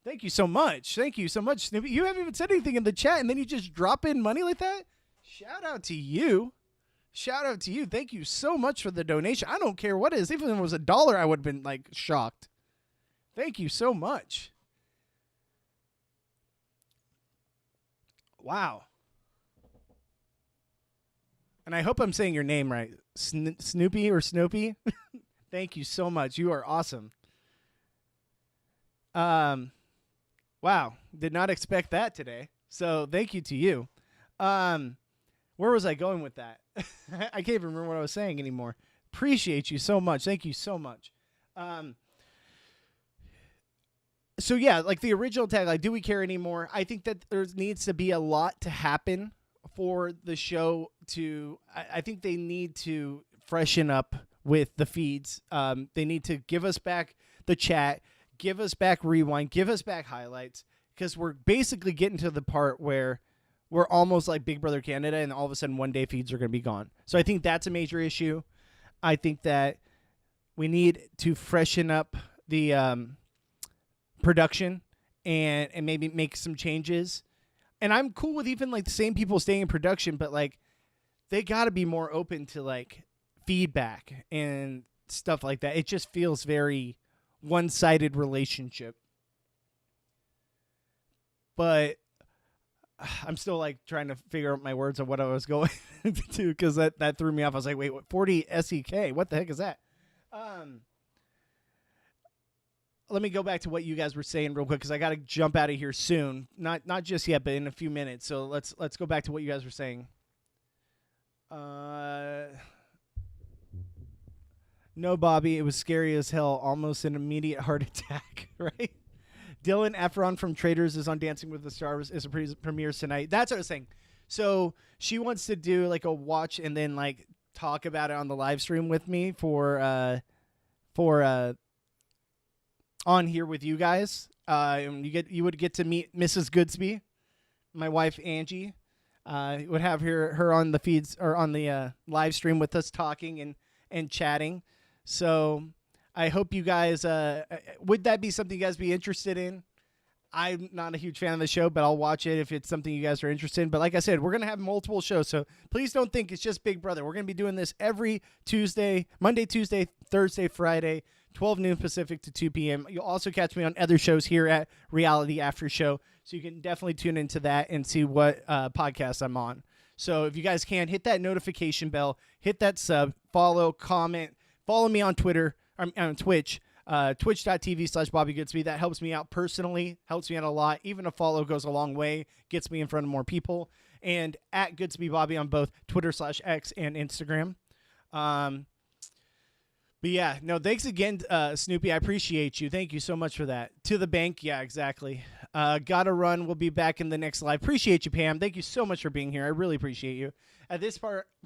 Thank you so much. Thank you so much, Snoopy. You haven't even said anything in the chat, and then you just drop in money like that? Shout out to you. Shout out to you. Thank you so much for the donation. I don't care what it is. Even if it was $1, I would have been, like, shocked. Thank you so much. Wow. And I hope I'm saying your name right. Snoopy or Snoopy? Thank you so much. You are awesome. Wow. Did not expect that today. So thank you to you. Where was I going with that? I can't even remember what I was saying anymore. Appreciate you so much. Thank you so much. So yeah, like the original tag, like, do we care anymore? I think that there needs to be a lot to happen for the show to, I think they need to freshen up with the feeds. They need to give us back the chat, give us back rewind, give us back highlights, because we're basically getting to the part where we're almost like Big Brother Canada, and all of a sudden one day feeds are going to be gone. So I think that's a major issue. I think that we need to freshen up the production and maybe make some changes. And I'm cool with even like the same people staying in production, but like they got to be more open to like feedback and stuff like that. It just feels very one-sided relationship. But I'm still like trying to figure out my words of what I was going to, because that threw me off. I was like, wait, what? 40 SEK? What the heck is that? Let me go back to what you guys were saying real quick, because I got to jump out of here soon. Not just yet, but in a few minutes. So let's go back to what you guys were saying. No, Bobby, it was scary as hell. Almost an immediate heart attack, right? Dylan Efron from Traders is on Dancing with the Stars. Is a premieres tonight. That's what I was saying. So she wants to do like a watch and then like talk about it on the live stream with me for on here with you guys. And you would get to meet Mrs. Goodsby, my wife Angie. Would have her on the feeds or on the live stream with us talking and chatting. So I hope you guys would that be something you guys be interested in? I'm not a huge fan of the show, but I'll watch it if it's something you guys are interested in. But like I said, we're going to have multiple shows, so please don't think it's just Big Brother. We're going to be doing this every Tuesday, Monday, Tuesday, Thursday, Friday, 12 noon Pacific to 2 p.m. You'll also catch me on other shows here at Reality After Show, so you can definitely tune into that and see what podcast I'm on. So if you guys can, hit that notification bell, hit that sub, follow, comment, follow me on Twitter, on Twitch, twitch.tv/Bobby Goodsby. That helps me out personally, helps me out a lot. Even a follow goes a long way, gets me in front of more people. And at Goodsby Bobby on both Twitter/X and Instagram. But yeah, no, thanks again, Snoopy. I appreciate you. Thank you so much for that. To the bank. Yeah, exactly. Gotta run. We'll be back in the next live. Appreciate you, Pam. Thank you so much for being here. I really appreciate you. At this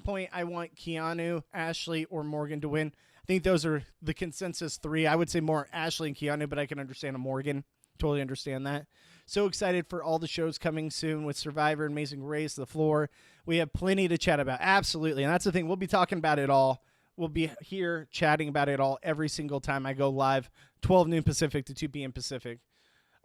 point, I want Keanu, Ashley, or Morgan to win. I think those are the consensus three. I would say more Ashley and Keanu, but I can understand a Morgan. Totally understand that. So excited for all the shows coming soon with Survivor, Amazing Race, The Floor. We have plenty to chat about. Absolutely. And that's the thing. We'll be talking about it all. We'll be here chatting about it all every single time I go live, 12 noon Pacific to 2 p.m. Pacific.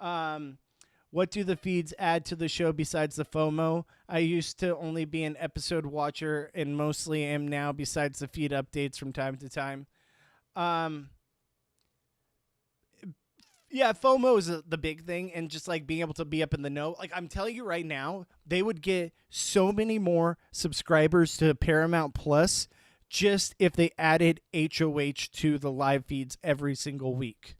What do the feeds add to the show besides the FOMO? I used to only be an episode watcher and mostly am now besides the feed updates from time to time. Yeah, FOMO is the big thing, and just like being able to be up in the know. Like I'm telling you right now, they would get so many more subscribers to Paramount Plus just if they added HOH to the live feeds every single week.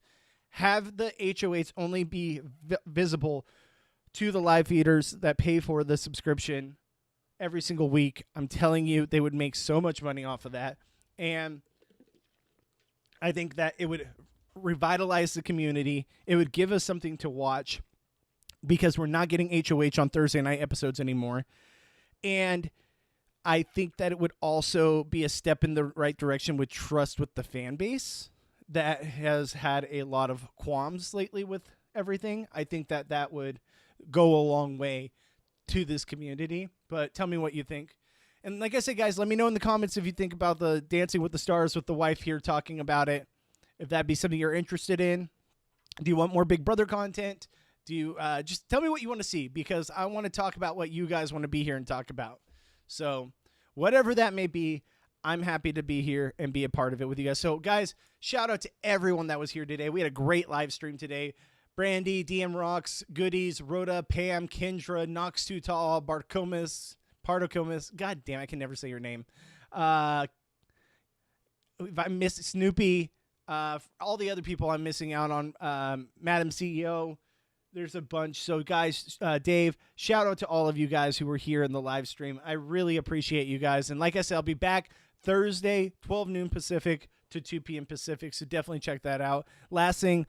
Have the HOHs only be visible to the live feeders that pay for the subscription every single week. I'm telling you, they would make so much money off of that. And I think that it would revitalize the community. It would give us something to watch because we're not getting HOH on Thursday night episodes anymore. And I think that it would also be a step in the right direction with trust with the fan base that has had a lot of qualms lately with everything. I think that that would go a long way to this community. But tell me what you think. And like I said, guys, let me know in the comments if you think about the Dancing with the Stars with the wife here talking about it. If that'd be something you're interested in. Do you want more Big Brother content? Do you just tell me what you want to see, because I want to talk about what you guys want to be here and talk about. So whatever that may be, I'm happy to be here and be a part of it with you guys. So, guys, shout out to everyone that was here today. We had a great live stream today. Brandy, DM Rocks, Goodies, Rhoda, Pam, Kendra, Nox Too Tall, Pardocomus. God damn, I can never say your name. If I missed Snoopy, all the other people I'm missing out on, Madam CEO. There's a bunch. So, guys, Dave, shout out to all of you guys who were here in the live stream. I really appreciate you guys. And like I said, I'll be back Thursday, 12 noon Pacific to 2 p.m. Pacific. So definitely check that out. Last thing,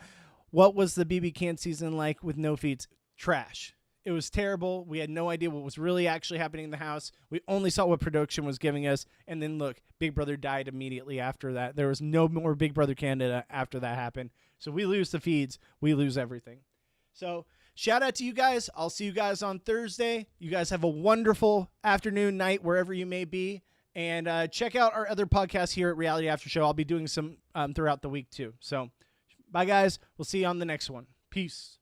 what was the BB Can season like with no feeds? Trash. It was terrible. We had no idea what was really actually happening in the house. We only saw what production was giving us. And then, look, Big Brother died immediately after that. There was no more Big Brother Canada after that happened. So we lose the feeds. We lose everything. So shout out to you guys. I'll see you guys on Thursday. You guys have a wonderful afternoon, night, wherever you may be. And check out our other podcasts here at Reality After Show. I'll be doing some throughout the week, too. So bye, guys. We'll see you on the next one. Peace.